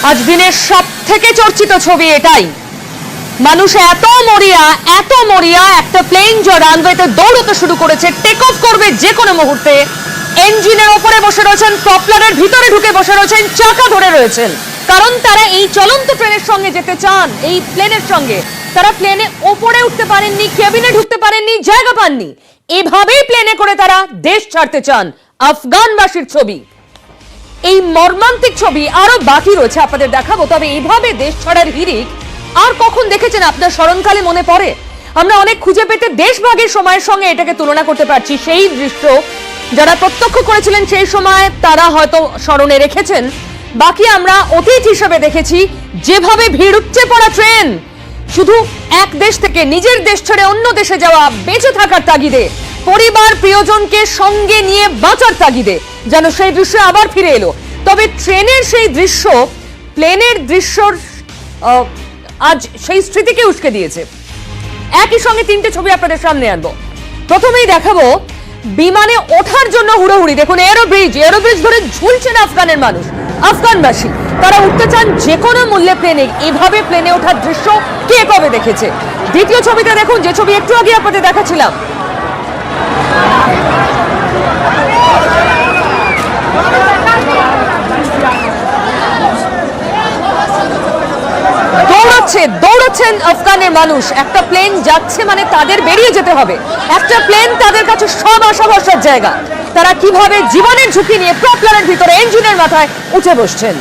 আজ দিনের সবথেকে চর্চিত ছবি এটাই। মানুষ এত মরিয়া একটা প্লেন যে রানওয়েতে দৌড়তে শুরু করেছে, টেক অফ করবে যে কোনো মুহূর্তে। ইঞ্জিনের উপরে বসে রয়েছেন, প্রপলারের ভিতরে ঢুকে বসে রয়েছেন, চাকা ধরে রয়েছেন, কারণ তারা এই চলন্ত ট্রেনের সঙ্গে যেতে চান, এই প্লেনের সঙ্গে। তারা প্লেনে ওপরে উঠতে পারেননি, কেবিনে ঢুকতে পারেননি, জায়গা পাননি, এভাবেই প্লেনে করে তারা দেশ ছাড়তে চান। আফগানবাসীর ছবি, এই মর্মান্তিক ছবি আরো বাকি রয়েছে, আপনাদের দেখাবো। তবে এইভাবে দেশ ছাড়ার হিড়িক আর কখন দেখেছেন আপনার স্মরণকালে মনে পড়ে? আমরা অনেক খুঁজে পেতে দেশভাগের সময়ের সঙ্গে এটাকে তুলনা করতে পারছি। সেই দৃশ্য যারা প্রত্যক্ষ করেছিলেন সেই সময় তারা হয়তো স্মরণে রেখেছেন, বাকি আমরা অতীত হিসেবে দেখেছি। যেভাবে ভিড় উপচে পড়া ট্রেন, শুধু এক দেশ থেকে নিজের দেশ ছেড়ে অন্য দেশে যাওয়া, বেঁচে থাকার তাগিদে, পরিবার প্রিয়জনকে সঙ্গে নিয়ে বাঁচার তাগিদে, যেন সেই দৃশ্য আবার ফিরে এলো। তবে ট্রেনের সেই দৃশ্য, প্লেনের দৃশ্যর আজ সেই স্মৃতিকে উস্কে দিয়েছে। একই সঙ্গে তিনটে ছবি আপনাদের সামনে আনবো। প্রথমেই দেখাবো বিমানে ওঠার জন্য হুড়োহুড়ি। দেখুন, এরোব্রিজ ধরে ঝুলছেন আফগানের মানুষ, আফগানবাসী। তারা উঠতে চান যে কোনো মূল্যে প্লেনে। এভাবে প্লেনে ওঠার দৃশ্য কে কবে দেখেছে? দ্বিতীয় ছবিটা দেখুন, যে ছবি একটু আগে আপনাদের দেখাচ্ছিলাম। দৌড়াচ্ছেন আফগানের মানুষ। একটা প্লেন যাচ্ছে মানে তাদের বেরিয়ে যেতে হবে। একটা প্লেন তাদের কাছে সব আশা ভরসার জায়গা। তারা কিভাবে জীবনের ঝুঁকি নিয়ে প্রপলারের ভিতরে ইঞ্জিনের মাথায় উঠে বসছেন।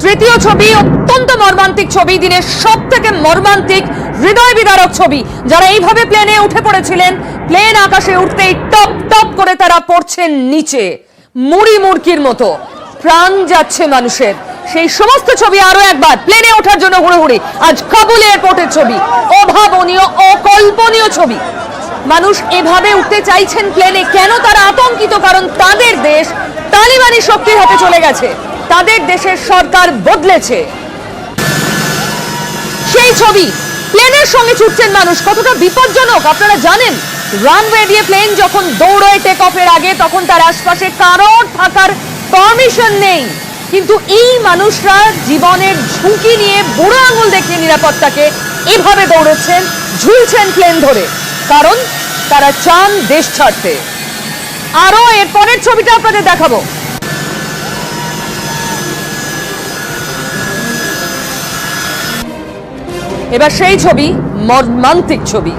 তৃতীয় ছবি অত্যন্ত মর্মান্তিক ছবি, দিনের সব থেকে মর্মান্তিক, হৃদয় বিদারক ছবি। যারা এইভাবে প্লেনে উঠে পড়েছিলেন, প্লেন আকাশে উঠতেই টপ টপ করে তারা পড়ছেন নিচে, মুড়ি মুড়কির মতো। প্রাণ যাচ্ছে মানুষের। সেই সমস্ত ছবি আরো একবার, প্লেনে ওঠার জন্য হুড়োহুড়ি। আজ কাবুল এয়ারপোর্টের ছবি, অভাবনীয়, অকল্পনীয় ছবি। মানুষ এভাবে উঠতে চাইছেন প্লেনে। কেন তারা আতঙ্কিত? কারণ তাদের দেশ তালিবানি শক্তির হাতে চলে গেছে, তাদের দেশের সরকার বদলেছে। সেই ছবি, প্লেনের সঙ্গে ছুটছেন মানুষ। কতটা বিপজ্জনক আপনারা জানেন? রানওয়ে দিয়ে প্লেন যখন দৌড়ায় টেক অফের আগে, তখন তার আশপাশে কারোর থাকার পারমিশন নেই। কিন্তু এই মানুষরা জীবনের ঝুঁকি নিয়ে বুড়ো আঙুল দেখিয়ে নিরাপত্তাকে এভাবে দৌড়চ্ছেন, ঝুলছেন প্লেন ধরে, কারণ তারা চান দেশ ছাড়তে। আরো এর পরের ছবিটা আপনাদের দেখাবো। এবার সেই ছবি, মর্মান্তিক ছবি।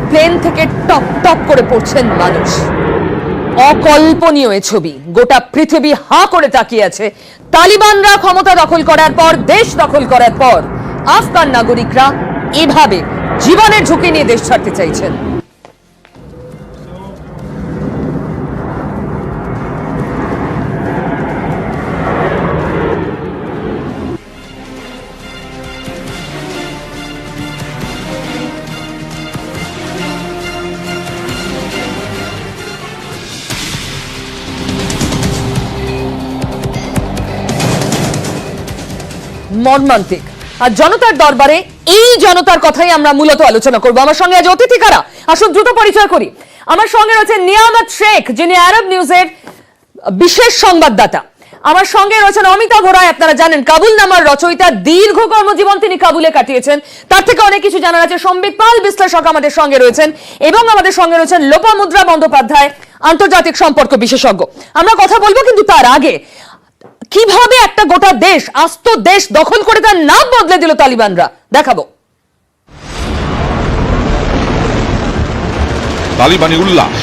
প্লেন থেকে টপ টপ করে পড়ছেন মানুষ। অকল্পনীয় এ ছবি। গোটা পৃথিবী হাঁ করে তাকিয়ে আছে। তালিবানরা ক্ষমতা দখল করার পর, দেশ দখল করার পর, আফগান নাগরিকরা এভাবে জীবনের ঝুঁকি নিয়ে দেশ ছাড়তে চাইছেন। মর্মান্তিক। আর জনতার দরবারে এই জনতার কথাই আমরা মূলত আলোচনা করব। আমার সঙ্গে আজ অতিথি কারা, আসুন দ্রুত পরিচয় করি। আমার সঙ্গে রয়েছেন নিয়ামত শেখ, যিনি আরব নিউজের বিশেষ সংবাদদাতা। আমার সঙ্গে রয়েছেন অমিতা ঘোড়াই, আপনারা জানেন কাবুল নামার রচয়িতা, দীর্ঘ কর্মজীবন তিনি কাবুলে কাটিয়েছেন, তার থেকে অনেক কিছু জানার আছে। সম্বিত পাল বিশ্লেষক আমাদের সঙ্গে রয়েছেন, এবং আমাদের সঙ্গে রয়েছেন লোপামুদ্রা বন্দ্যোপাধ্যায়, আন্তর্জাতিক সম্পর্ক বিশেষজ্ঞ। আমরা কথা বলবো, কিন্তু তার আগে কিভাবে একটা গোটা দেশ, আস্ত দেশ দখল করে তার নাম বদলে দিল তালিবানরা, দেখাবো। তালিবানি উল্লাস,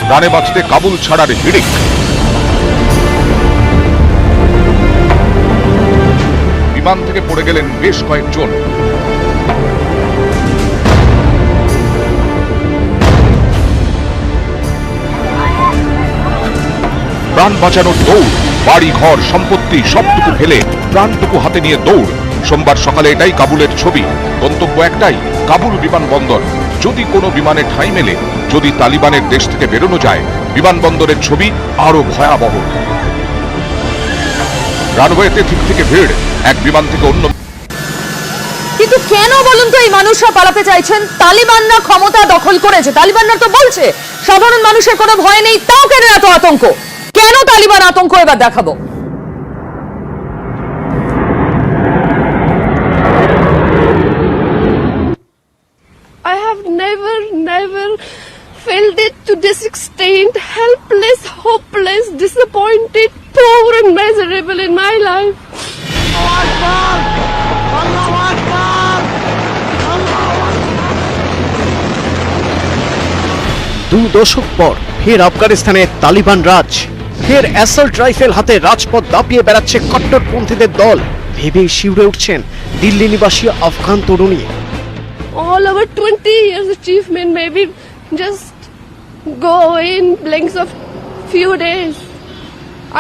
প্রাণে বাঁচতে কাবুল ছাড়ার হিড়িক। বিমান থেকে পড়ে গেলেন বেশ কয়েকজন। প্রাণ বাঁচানোর দৌড়, বাড়ি ঘর সম্পত্তি সবটুকু ফেলে প্রাণটুকু হাতে নিয়ে দৌড়। সোমবার সকালে এটাই কাবুলের ছবি। গন্তব্য একটাই, কাবুল বিমানবন্দর। যদি কোনো বিমানে ঠাঁই মেলে, যদি তালিবানের দেশ থেকে বেরোনো যায়, বিমানবন্দরের ছবি আরো ভয়াবহ। রানওয়েতে ঠিক থেকে ভিড়, এক বিমান থেকে অন্য কিন্তু কেন বলুন তো এই মানুষরা পালাতে চাইছেন? তালিবানরা ক্ষমতা দখল করেছে, তালিবানরা তো বলছে সাধারণ মানুষের কোনো ভয় নেই, তাও কেন এত আতঙ্ক? কেন তালিবান আতঙ্ক এবার দেখাবো? I have never felt it to this extent, helpless, hopeless, disappointed, poor and miserable in my life. দু দশক পর ফের আফগানিস্তানে তালিবান রাজ, ফের অ্যাসল্ট রাইফেল হাতে রাজপথ দাপিয়ে বেড়াচ্ছে কট্টরপন্থীদের দল। ভেবেই শিউরে উঠছেন দিল্লি নিবাসী আফগান তরুণী। All our 20 years achievement maybe just go away in blinks of few days.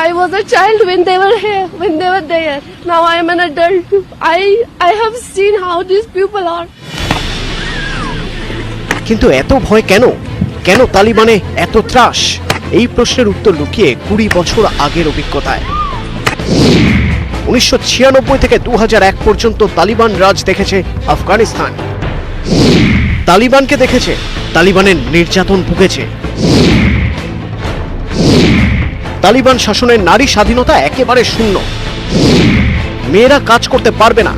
I was a child when they were here, when they were there. Now I am an adult. I have seen how these people are. কিন্তু এত ভয় কেন? কেন তালিবানে এত ত্রাস? এই প্রশ্নের উত্তর লুকিয়ে 20 বছর আগের অভিজ্ঞতায়। 1996 থেকে 2001 পর্যন্ত তালিবান রাজ দেখেছে আফগানিস্তান। তালিবানকে দেখেছে, তালিবানের নির্যাতন ভুগেছে। তালিবান শাসনের নারী স্বাধীনতা একেবারে শূন্য। মেয়েরা কাজ করতে পারবে না,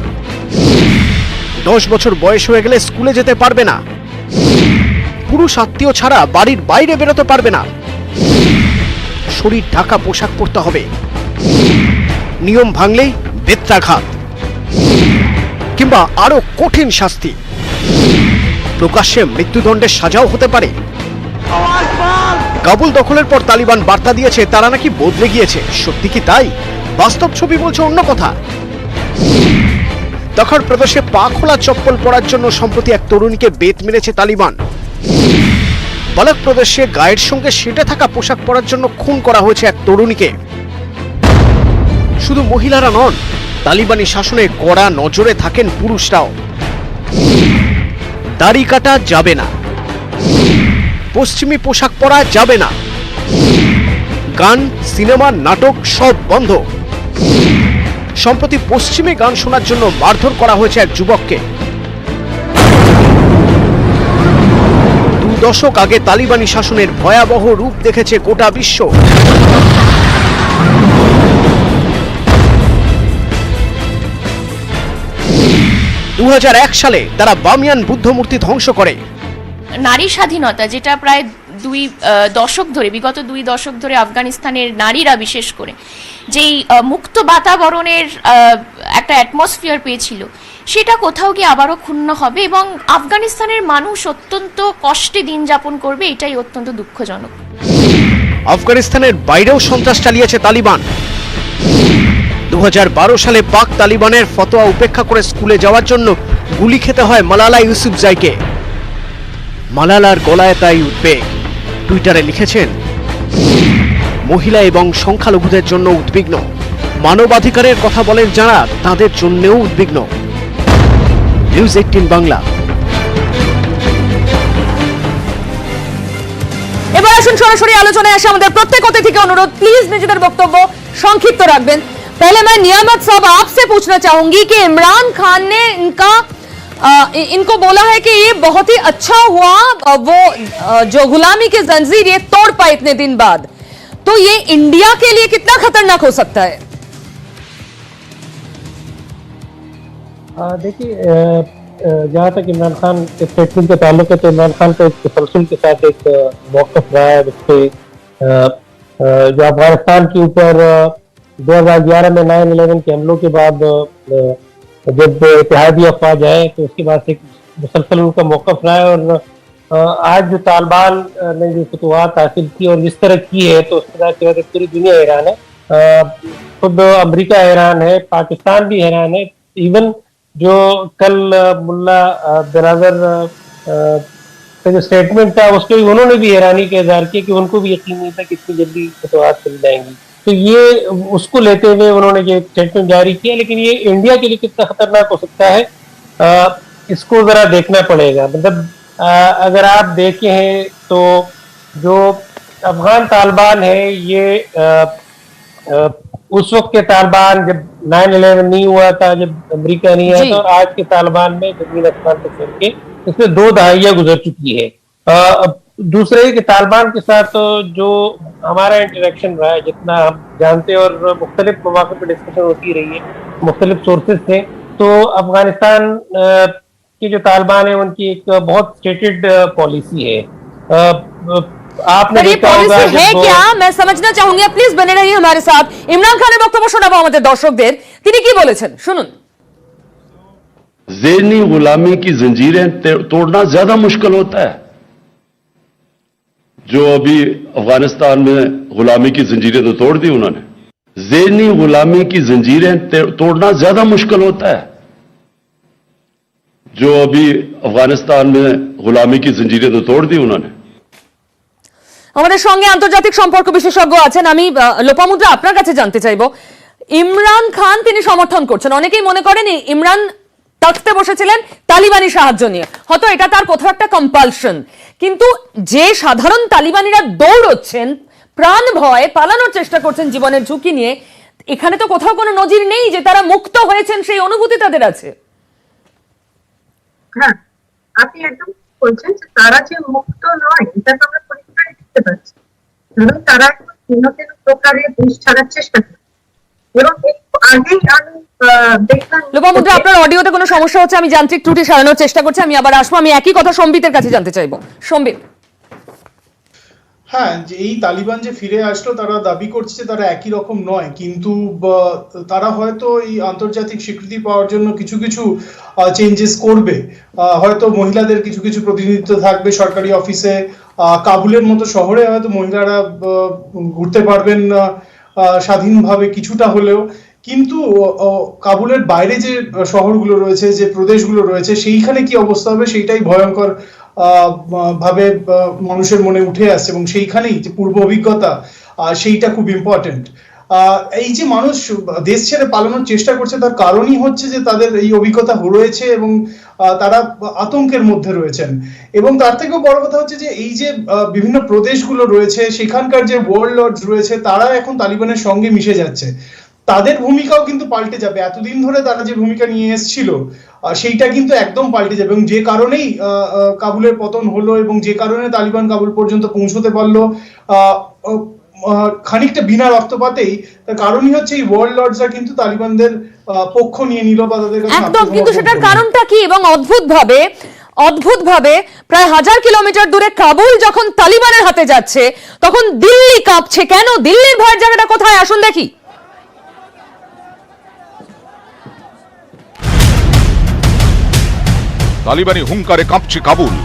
10 বছর বয়স হয়ে গেলে স্কুলে যেতে পারবে না, পুরুষ আত্মীয় ছাড়া বাড়ির বাইরে বেরোতে পারবে না, শরীর ঢাকা পোশাক পরতে হবে, নিয়ম ভাঙলেই বেত্রাঘাত কিংবা আরো কঠিন শাস্তি, প্রকাশ্যে মৃত্যুদণ্ডের সাজাও হতে পারে। কাবুল দখলের পর তালিবান বার্তা দিয়েছে তারা নাকি বদলে গিয়েছে। সত্যি কি তাই? বাস্তব ছবি বলছে অন্য কথা। দখল প্রদেশে পা খোলা চপ্পল পরার জন্য সম্প্রতি এক তরুণীকে বেত মেরেছে তালিবান। বালক প্রদেশে গায়ের সঙ্গে সেটে থাকা পোশাক পরার জন্য খুন করা হয়েছে এক তরুণীকে। শুধু মহিলারা নন, তালিবানি শাসনে কড়া নজরে থাকেন পুরুষরাও। দাড়ি কাটা যাবে না, পশ্চিমী পোশাক পরা যাবে না, গান, সিনেমা, নাটক সব বন্ধ। সম্প্রতি পশ্চিমী গান শোনার জন্য মারধর করা হয়েছে এক যুবককে। 2 দশক আগে তালিবানি শাসনের ভয়াবহ রূপ দেখেছে গোটা বিশ্ব। 2001 সালে তারা বামিয়ান বুদ্ধ মূর্তি ধ্বংস করে। নারী স্বাধীনতা, যেটা প্রায় বিগত 2 দশক ধরে আফগানিস্তানের নারীরা বিশেষ করে যেই মুক্ত বাতাবরণের একটা অ্যাটমসফিয়ার পেয়েছিল, সেটা কোথাও গিয়ে আবারও ক্ষুণ্ণ হবে এবং আফগানিস্তানের মানুষ অত্যন্ত কষ্টে দিন যাপন করবে, এটাই অত্যন্ত দুঃখজনক। আফগানিস্তানের বাইরেও সন্ত্রাস চালিয়েছে তালিবান। 2012 সালে পাক তালিবানের ফতোয়া উপেক্ষা করে স্কুলে যাওয়ার জন্য গুলি খেতে হয় মালালা ইউসুফজাইকে। মালালার গলায় তাই উদ্বেগ। টুইটারে লিখেছেন, মহিলা এবং সংখ্যালঘুদের জন্য উদ্বিগ্ন, মানবাধিকারের কথা বলেন যারা তাদের জন্যও উদ্বিগ্ন। নিউজ 18 বাংলা। এবার আসুন সরাসরি আলোচনায় আসে। আমাদের প্রত্যেক অতিথিকে অনুরোধ, প্লিজ নিজেদের বক্তব্য সংক্ষিপ্ত রাখবেন। पहले मैं नियामत साहब आपसे पूछना चाहूंगी कि इमरान खान ने इनको बोला है कि ये बहुत ही अच्छा हुआ वो जो गुलामी के जंजीर ये तोड़ पाए इतने दिन बाद, तो ये इंडिया के लिए कितना खतरनाक हो सकता है? देखिए, जहाँ तक इमरान खान के स्टेटमेंट के ताल्लुक है तो इमरान खान का एक तसलसल के साथ एक मौक़िफ़ रहा है उसके जो अफगानिस्तान के ऊपर 2011 में 9/11 के हमलों के बाद जब इत्तेहादी अफवाज आए तो उसके बाद एक मुसलसल उनका मौक़िफ़ रहा है। और आज जो तालिबान ने जो फतवात हासिल की और जिस तरह की है तो उसके बाद पूरी दुनिया हैरान है। खुद अमेरिका हैरान है, पाकिस्तान भी हैरान है। इवन जो कल मुल्ला बिरादर का जो स्टेटमेंट था उसके भी उन्होंने भी हैरानी का इज़हार किया कि उनको भी यकीन नहीं था कि इतनी जल्दी फतवात चल जाएंगी। तो ये उसको लेते हुए उन्होंने ये स्टेटमेंट जारी किया। लेकिन ये इंडिया के लिए कितना खतरनाक हो सकता है इसको जरा देखना पड़ेगा। मतलब अगर आप देखे हैं तो जो अफगान तालिबान है ये उस वक्त के तालिबान जब 9/11 नहीं हुआ था, जब अमेरिका नहीं आया जी। था, और आज के तालिबान में जमीन आसमान के फर्क के इसमें 2 दहाइयां गुजर चुकी है। अब दूसरे कि तालिबान के साथ तो जो हमारा इंटरेक्शन रहा है, जितना हम जानते हैं, और मुख्तलिफ मौके पर डिस्कशन होती रही है मुख्तलिफ सोर्सेज से, तो अफगानिस्तान के जो तालिबान है उनकी एक बहुत स्टेटेड पॉलिसी है। आपने पर ये देखा होगा पॉलिसी है जब वो- क्या, मैं समझना चाहूंगी, प्लीज बने रहिए हमारे साथ। ইমরান খানের বক্তব্য শোনাবো আমাদের দর্শকদের, তিনি কি বলেছেন শুনুন। ज़हनी गुलामी की जंजीरें तोड़ना ज्यादा मुश्किल होता है। जो अभी अफगानिस्तान में गुलामी की जंजीरें तो तोड़ दी उन्होंने, ज़हनी गुलामी की जंजीरें तोड़ना ज्यादा मुश्किल होता है। जो अभी अफगानिस्तान में गुलामी की जंजीरें तो तोड़ दी उन्होंने। আমাদের সঙ্গে আন্তর্জাতিক সম্পর্ক বিশেষজ্ঞ আছেন, আমি লোপামুদ্রা আপনার কাছে জানতে চাইবো, ইমরান খান তিনি সমর্থন করছেন, অনেকেই মনে করেন ইমরান তখতে বসেছিলেন তালিবানি সাহায্য নিয়ে, হয়তো এটা তার কোথাও একটা কম্পালশন, কিন্তু যে সাধারণ তালিবানিরা দৌড়চ্ছেন, প্রাণ ভয়ে পালানোর চেষ্টা করছেন জীবনের ঝুঁকি নিয়ে, এখানে তো কোথাও কোনো নজির নেই যে তারা মুক্ত হয়েছেন, সেই অনুভূতি তাদের আছে। হ্যাঁ, আপনি একদম বলছেন যে তারা যে মুক্ত নয়, এটা তো আমরা পরিষ্কারই দেখতে পাচ্ছি। এবং তারা ভিন্ন ভিন্ন প্রকারে দেশ ছাড়ার চেষ্টা করে। এবং একটু আগেই আমি দেখলাম, লোপামুদ্রা আপনার অডিওতে কোনো সমস্যা হচ্ছে, আমি যান্ত্রিক ত্রুটি সারানোর চেষ্টা করছি, আমি আবার আসবো। আমি একই কথা সম্বিতের কাছে জানতে চাইবো। সম্বিত, হ্যাঁ, যে এই তালিবান যে ফিরে আসলো, তারা দাবি করছে যে তারা একই রকম নয়, কিন্তু তারা হয়তো এই আন্তর্জাতিক স্বীকৃতি পাওয়ার জন্য কিছু কিছু চেঞ্জেস করবে। হয়তো মহিলাদের কিছু কিছু প্রতিনিধিত্ব থাকবে সরকারি অফিসে, কাবুলের মতো শহরে হয়তো মহিলারা ঘুরতে পারবেন স্বাধীনভাবে কিছুটা হলেও, কিন্তু কাবুলের বাইরে যে শহরগুলো রয়েছে, যে প্রদেশগুলো রয়েছে, সেইখানে কি অবস্থা হবে সেইটাই ভয়ঙ্কর ভাবে মানুষের মনে উঠে আসছে। এবং সেইখানেই যে পূর্ব অভিজ্ঞতা, সেইটা খুব ইম্পর্টেন্ট। এই যে মানুষ দেশ ছেড়ে পালানোর চেষ্টা করছে, তার কারণই হচ্ছে যে তাদের এই অভিজ্ঞতা রয়েছে এবং তারা আতঙ্কের মধ্যে রয়েছেন। এবং তার থেকেও বড় কথা হচ্ছে যে এই যে বিভিন্ন প্রদেশগুলো রয়েছে, সেখানকার যে ওয়ার্ল্ড লর্ডস রয়েছে, তারা এখন তালিবানের সঙ্গে মিশে যাচ্ছে। তাদের ভূমিকাও কিন্তু পাল্টে যাবে। এতদিন ধরে তারা যে ভূমিকা নিয়ে এসেছিল, সেইটা কিন্তু একদম পাল্টে যাবে। এবং যে কারণেই কাবুলের পতন হলো এবং যে কারণে তালিবান কাবুল পর্যন্ত পৌঁছতে পারলো খানিকটা বিনা রক্তপাতেই, তার কারণই হচ্ছে এই ওয়ার্ল্ড লর্ডসরা কিন্তু তালিবানদের পক্ষ নিয়ে নিল বা তাদের কাছে একদম, কিন্তু সেটার কারণটা কি? এবং অদ্ভুতভাবে প্রায় 1000 কিলোমিটার দূরে কাবুল যখন তালিবানের হাতে যাচ্ছে, তখন দিল্লি কাঁপছে কেন? দিল্লির ভয়ের জায়গাটা কোথায়, আসুন দেখি। তালিবানি হুঙ্কারে কাঁপছে কাবুল।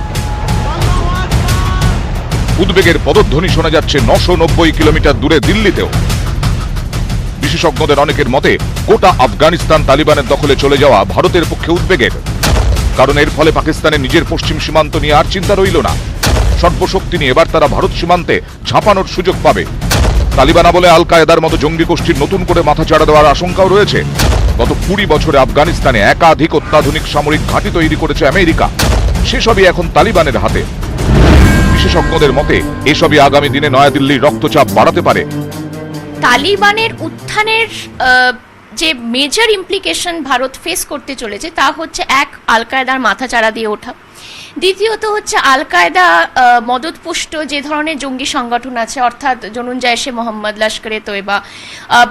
উদ্বেগের পদধ্বনি শোনা যাচ্ছে 990 কিলোমিটার দূরে দিল্লিতেও। বিশেষজ্ঞদের অনেকের মতে গোটা আফগানিস্তান তালিবানের দখলে চলে যাওয়া ভারতের পক্ষে উদ্বেগের, কারণ এর ফলে পাকিস্তানের নিজের পশ্চিম সীমান্ত নিয়ে আর চিন্তা রইল না। সর্বশক্তি নিয়ে এবার তারা ভারত সীমান্তে ঝাঁপানোর সুযোগ পাবে। তালিবান বলে আল কায়েদার মতো জঙ্গি গোষ্ঠীর নতুন করে মাথাচাড়া দেওয়ার আশঙ্কাও রয়েছে। গত 20 বছরে আফগানিস্তানে একাধিক অত্যাধুনিক সামরিক ঘাঁটি তৈরি করেছে আমেরিকা, সেসবই এখন তালিবানের হাতে। বিশেষজ্ঞদের মতে এসবই আগামী দিনে নয়াদিল্লির রক্তচাপ বাড়াতে পারে। তালিবানের উত্থানের যে মেজর ইমপ্লিকেশন ভারত ফেস করতে চলেছে, তা হচ্ছে এক, আল কায়েদার মাথাচাড়া দিয়ে ওঠা। দ্বিতীয়ত হচ্ছে আল কায়েদা মদতপুষ্ট যে ধরনের জঙ্গি সংগঠন আছে, অর্থাৎ জনুন জায়েশে মোহাম্মদ, লস্করে তৈবা,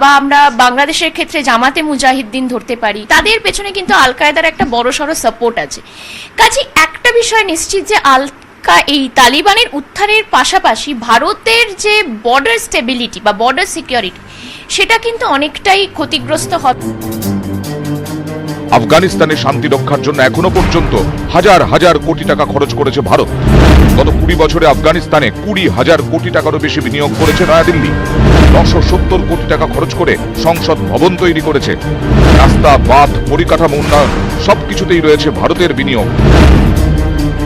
বা আমরা বাংলাদেশের ক্ষেত্রে জামাতে মুজাহিদ্দিন ধরতে পারি, তাদের পেছনে কিন্তু আল কায়েদার একটা বড়সড় সাপোর্ট আছে। কাজে একটা বিষয় নিশ্চিত যে এই তালিবানের উত্থানের পাশাপাশি ভারতের যে বর্ডার স্টেবিলিটি বা বর্ডার সিকিউরিটি, সেটা কিন্তু অনেকটাই ক্ষতিগ্রস্ত হবে। আফগানিস্তানের শান্তি রক্ষার জন্য এখনো পর্যন্ত হাজার হাজার কোটি টাকা খরচ করেছে ভারত। গত 20 বছরে আফগানিস্তানে 20,000 কোটি টাকারও বেশি বিনিয়োগ করেছে নয়াদিল্লি। 970 কোটি টাকা খরচ করে সংসদ ভবন তৈরি করেছে। রাস্তা, বাঁধ, পরিকাঠামো উন্নয়ন সবকিছুতেই রয়েছে ভারতের বিনিয়োগ।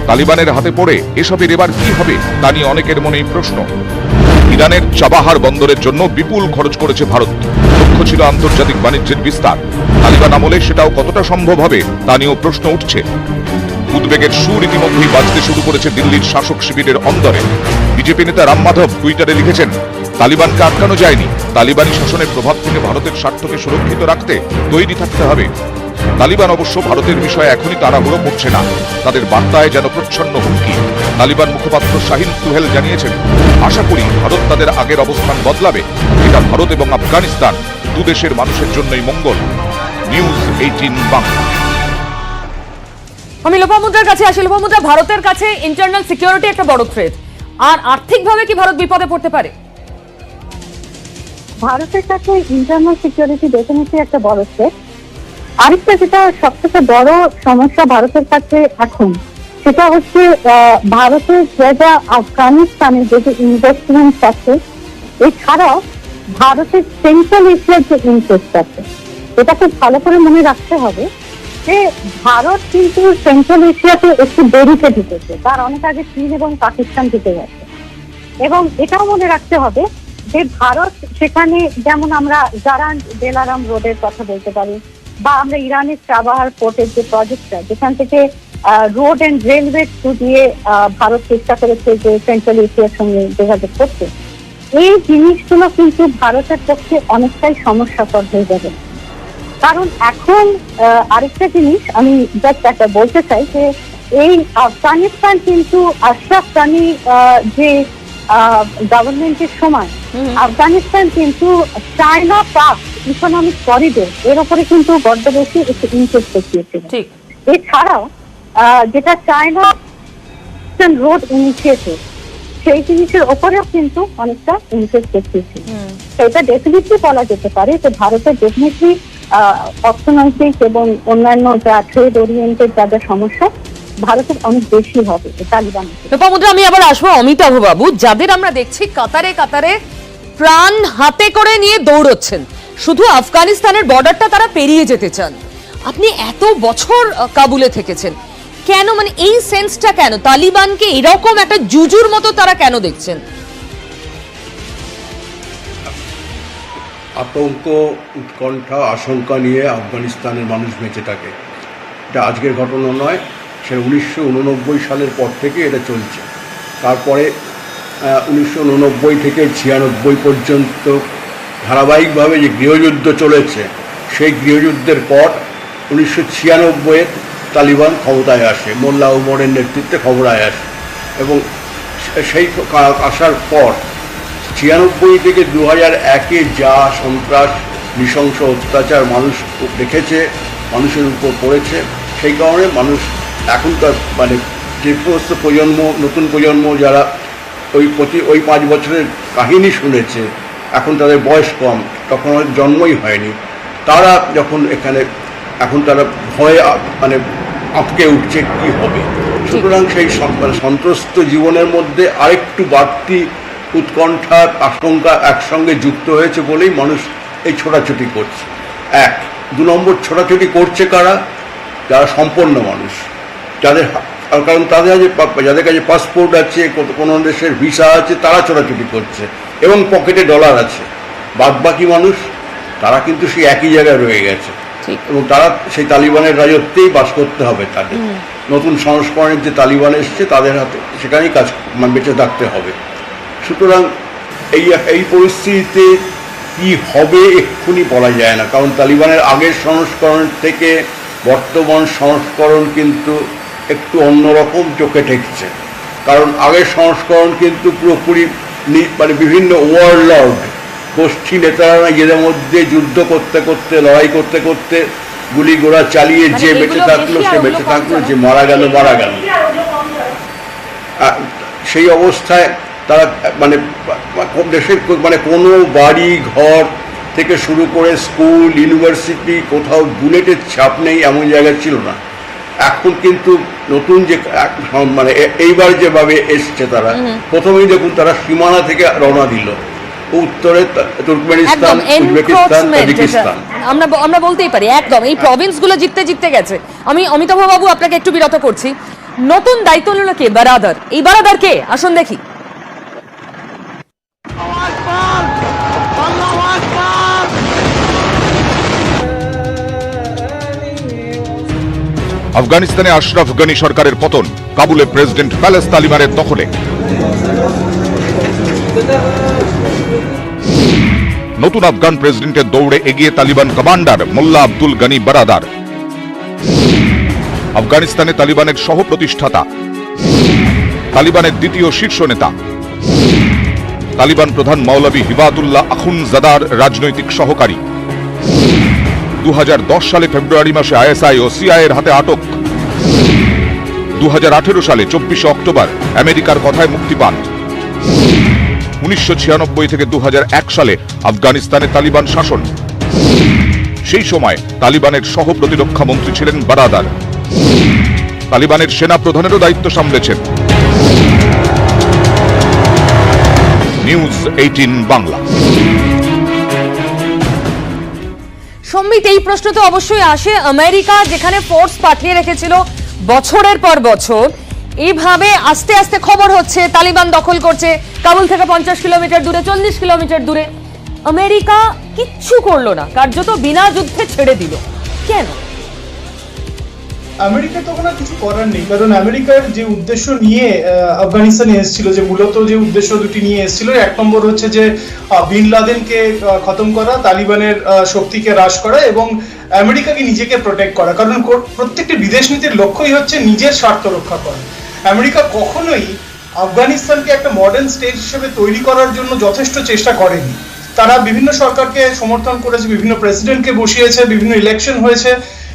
তালিবানের হাতে পড়ে এসবের এবার কি হবে তা নিয়ে অনেকের মনেই প্রশ্ন। ইরানের চাবাহার বন্দরের জন্য বিপুল খরচ করেছে ভারত। লক্ষ্য ছিল আন্তর্জাতিক বাণিজ্যের বিস্তার। তালিবান আমলে সেটাও কতটা সম্ভব হবে তা নিয়েও প্রশ্ন উঠছে। উদ্বেগের সুর ইতিমধ্যেই বাজতে শুরু করেছে দিল্লির শাসক শিবিরের অন্দরে। বিজেপি নেতা রাম মাধব টুইটারে লিখেছেন, তালিবানকে আটকানো যায়নি। তালিবানি শাসনের প্রভাব থেকে ভারতের স্বার্থকে সুরক্ষিত রাখতে তৈরি থাকতে হবে। তালিবান অবশ্য ভারতের বিষয়ে এখনই তাড়াহুড়ো করছে না, তাদের বার্তায় যেন প্রচ্ছন্ন হুমকি। তালিবান মুখপাত্র শাহিন সুহেল জানিয়েছেন, আশা করি ভারত তাদের আগের অবস্থান বদলাবে। এটা ভারত এবং আফগানিস্তান দুদেশের মানুষের জন্যই মঙ্গল। নিউজ 18 বাংলা। আমি লোপামুদ্রার কাছে আসি। লোপামুদ্রা, ভারতের কাছে ইন্টারনাল সিকিউরিটি একটা বড় থ্রেট, আর আর্থিকভাবে কি ভারত বিপদে পড়তে পারে? ভারতের কাছে ইন্টারনাল সিকিউরিটি ডেফিনেটলি একটা বড় থ্রেট। আরেকটা যেটা সবথেকে বড় সমস্যা ভারতের কাছে এখন, সেটা হচ্ছে ভারতের যেটা আফগানিস্তানের যে ইনভেস্টমেন্ট আছে, এছাড়াও ভারতের সেন্ট্রাল এশিয়ার যে ইন্টারেস্ট আছে, এটাকে ভালো করে মনে রাখতে হবে যে ভারত কিন্তু সেন্ট্রাল এশিয়াতে একটু দেরিতে ঢুকেছে, তার অনেক আগে চীন এবং পাকিস্তান ঢুকে গেছে। এবং এটাও মনে রাখতে হবে যে ভারত সেখানে, যেমন আমরা জারান বেলারাম রোডের কথা বলতে পারি, বা আমরা ইরানের চাবাহার পোর্টের যে প্রজেক্টটা, যেখান থেকে রোড অ্যান্ড রেলওয়ে থ্রু দিয়ে ভারত চেষ্টা করেছে যে সেন্ট্রাল এশিয়ার সঙ্গে যোগাযোগ করতে, এই জিনিসগুলো কিন্তু ভারতের পক্ষে অনেকটাই সমস্যাকর হয়ে যাবে। কারণ এখন আরেকটা জিনিস আমি জাস্ট একটা বলতে চাই যে এই আফগানিস্তান কিন্তু আশরাফ গানি যে গভর্নমেন্টের সময় আফগানিস্তান কিন্তু চায়না পাক ইকোনমিক করিডোর এর উপরে কিন্তু বড্ড বেশি একটু ইন্টারেস্ট দেখিয়েছিল। এছাড়াও যেটা চায়না রোড ইনিশিয়েটিভ, সেই জিনিসের ওপরেও কিন্তু অনেকটা ইন্টারেস্ট দেখিয়েছিল। এটা ডেফিনেটলি বলা যেতে পারে যে ভারতের ডেফিনেটলি অর্থনৈতিক এবং অন্যান্য যা ট্রেড ওরিয়েন্টেড যা যা সমস্যা ভারতের অনেক বেশি হবে তালিবান। লোপামুদ্রা, আমি আবার আসবো অমিতাভ বাবু। যাদের আমরা দেখছি কাতারে কাতারে প্রাণ হাতে করে নিয়ে দৌড়চ্ছেন, শুধু আফগানিস্তানের বর্ডারটা তারা পেরিয়ে যেতে চান। আপনি এত বছর কাবুলে থেকেছেন, কেন, মানে এই সেন্সটা কেন, তালিবানকে এরকম একটা জুজুর মতো তারা কেন দেখছেন? আতঙ্ক, উৎকণ্ঠা, আশঙ্কা নিয়ে আফগানিস্তানের মানুষ বেঁচে থাকে। এটা আজকের ঘটনা নয়, সে 1989 সালের পর থেকে এটা চলছে। তারপরে 1989 থেকে 96 পর্যন্ত ধারাবাহিকভাবে যে গৃহযুদ্ধ চলেছে, সেই গৃহযুদ্ধের পর 1996 তালিবান ক্ষমতায় আসে, মোল্লা ওমরের নেতৃত্বে ক্ষমতায় আসে। এবং সেই আসার পর 96 থেকে 2001-এ যা সন্ত্রাস, নৃশংস অত্যাচার মানুষ দেখেছে, মানুষের উপর পড়েছে, সেই কারণে মানুষ এখনকার মানে যে সমস্ত প্রজন্ম, নতুন প্রজন্ম যারা ওই 5 বছরের কাহিনী শুনেছে, এখন তাদের বয়স কম, তখন হয়তো জন্মই হয়নি, তারা যখন এখানে এখন তারা ভয়ে মানে আটকে উঠছে কি হবে। সুতরাং সেই সন্ত্রস্ত জীবনের মধ্যে আরেকটু বাড়তি উৎকণ্ঠা, আশঙ্কা একসঙ্গে যুক্ত হয়েছে বলেই মানুষ এই ছোটাছুটি করছে। 1, 2 নম্বর ছোটাছুটি করছে কারা? যারা সম্পন্ন মানুষ, কারণ যাদের কাছে পাসপোর্ট আছে, কোনো দেশের ভিসা আছে, তারা ছোটাছুটি করছে এবং পকেটে ডলার আছে। বাদবাকি মানুষ তারা কিন্তু সেই একই জায়গায় রয়ে গেছে এবং তারা সেই তালিবানের রাজত্বেই বাস করতে হবে তাদের। নতুন সংস্করণের যে তালিবান এসছে, তাদের হাতে সেখানেই বেঁচে থাকতে হবে। সুতরাং এই পরিস্থিতিতে কি হবে এক্ষুনি বলা যায় না, কারণ তালিবানের আগের সংস্করণ থেকে বর্তমান সংস্করণ কিন্তু একটু অন্যরকম চোখে ঠেকছে। কারণ আগের সংস্করণ কিন্তু পুরোপুরি মানে বিভিন্ন ওয়ারলর্ড গোষ্ঠী নেতারা নিজেদের মধ্যে যুদ্ধ করতে করতে, লড়াই করতে করতে, গুলি গোড়া চালিয়ে যে বেঁচে থাকলো সে বেঁচে থাকলো, যে মারা গেল মারা গেল। সেই অবস্থায় তারা মানে দেশের মানে কোনো বাড়ি ঘর থেকে শুরু করে স্কুল, ইউনিভার্সিটি, কোথাও বুলেটের ছাপ নেই এমন জায়গা ছিল না। এখন কিন্তু নতুন যে মানে এইবার যেভাবে এসছে তারা, প্রথমেই দেখুন তারা সীমানা থেকে রওনা দিল, উত্তরে তুর্কমেনিস্তান, উজবেকিস্তান, তাজিকিস্তান। আমরা বলতেই পারি একদম এই প্রভিন্সগুলো জিততে জিততে গেছে। আমি অমিতাভ বাবু আপনাকে একটু বিরত করছি। নতুন দায়িত্ব নিল কে? বারাদার। এই বারাদার কে? আসুন দেখি। আফগানিস্তানে আশরাফ গানি সরকারের পতন, কাবুলে প্রেসিডেন্ট প্যালেস তালিবানের দখলে। নতুন আফগান প্রেসিডেন্টের দৌড়ে এগিয়ে তালিবান কমান্ডার মোল্লা আব্দুল গনি বারাদার। আফগানিস্তানে তালিবানের সহ প্রতিষ্ঠাতা, তালিবানের দ্বিতীয় শীর্ষ নেতা, তালিবান প্রধান মৌলভী হিবাতুল্লাহ আখুনজাদার রাজনৈতিক সহকারী। 2010 সালে ফেব্রুয়ারি মাসে আইএসআই ও সিআই এর হাতে আটক। 2018 সালে 24 অক্টোবর আমেরিকার কথায় মুক্তি পান। 1996 থেকে 2001 সালে আফগানিস্তানে তালিবান শাসন। সেই সময় তালিবানের সহ প্রতিরক্ষা মন্ত্রী ছিলেন বারাদার। তালিবানের সেনা প্রধানেরও দায়িত্ব সামলেছেন। নিউজ 18 বাংলা। সম্মিত, এই প্রশ্ন তো অবশ্যই আসে, আমেরিকা যেখানে ফোর্স পাঠিয়ে রেখেছিল বছরের পর বছর, এইভাবে আস্তে আস্তে খবর হচ্ছে তালিবান দখল করছে কাবুল থেকে 50 কিলোমিটার দূরে, 40 কিলোমিটার দূরে। আমেরিকা কিচ্ছু করলো না, কার্যত বিনা যুদ্ধে ছেড়ে দিল, কেন? আমেরিকা তখন আর কিছু করার নেই, কারণ আমেরিকার যে উদ্দেশ্য নিয়ে আফগানিস্তানে এসেছিল, যে মূলত যে উদ্দেশ্য দুটি নিয়ে এসেছিল, এক নম্বর হচ্ছে যে বিন লাদেনকে খতম করা, তালিবানের শক্তিকে হ্রাস করা এবং আমেরিকাকে নিজেকে প্রোটেক্ট করা। কারণ প্রত্যেকটি বিদেশ নীতির লক্ষ্যই হচ্ছে নিজের স্বার্থ রক্ষা করা। আমেরিকা কখনোই আফগানিস্তানকে একটা মডার্ন স্টেট হিসেবে তৈরি করার জন্য যথেষ্ট চেষ্টা করেনি। তারা বিভিন্ন সরকারকে সমর্থন করেছে, বিভিন্ন প্রেসিডেন্টকে বসিয়েছে, বিভিন্ন ইলেকশন হয়েছে,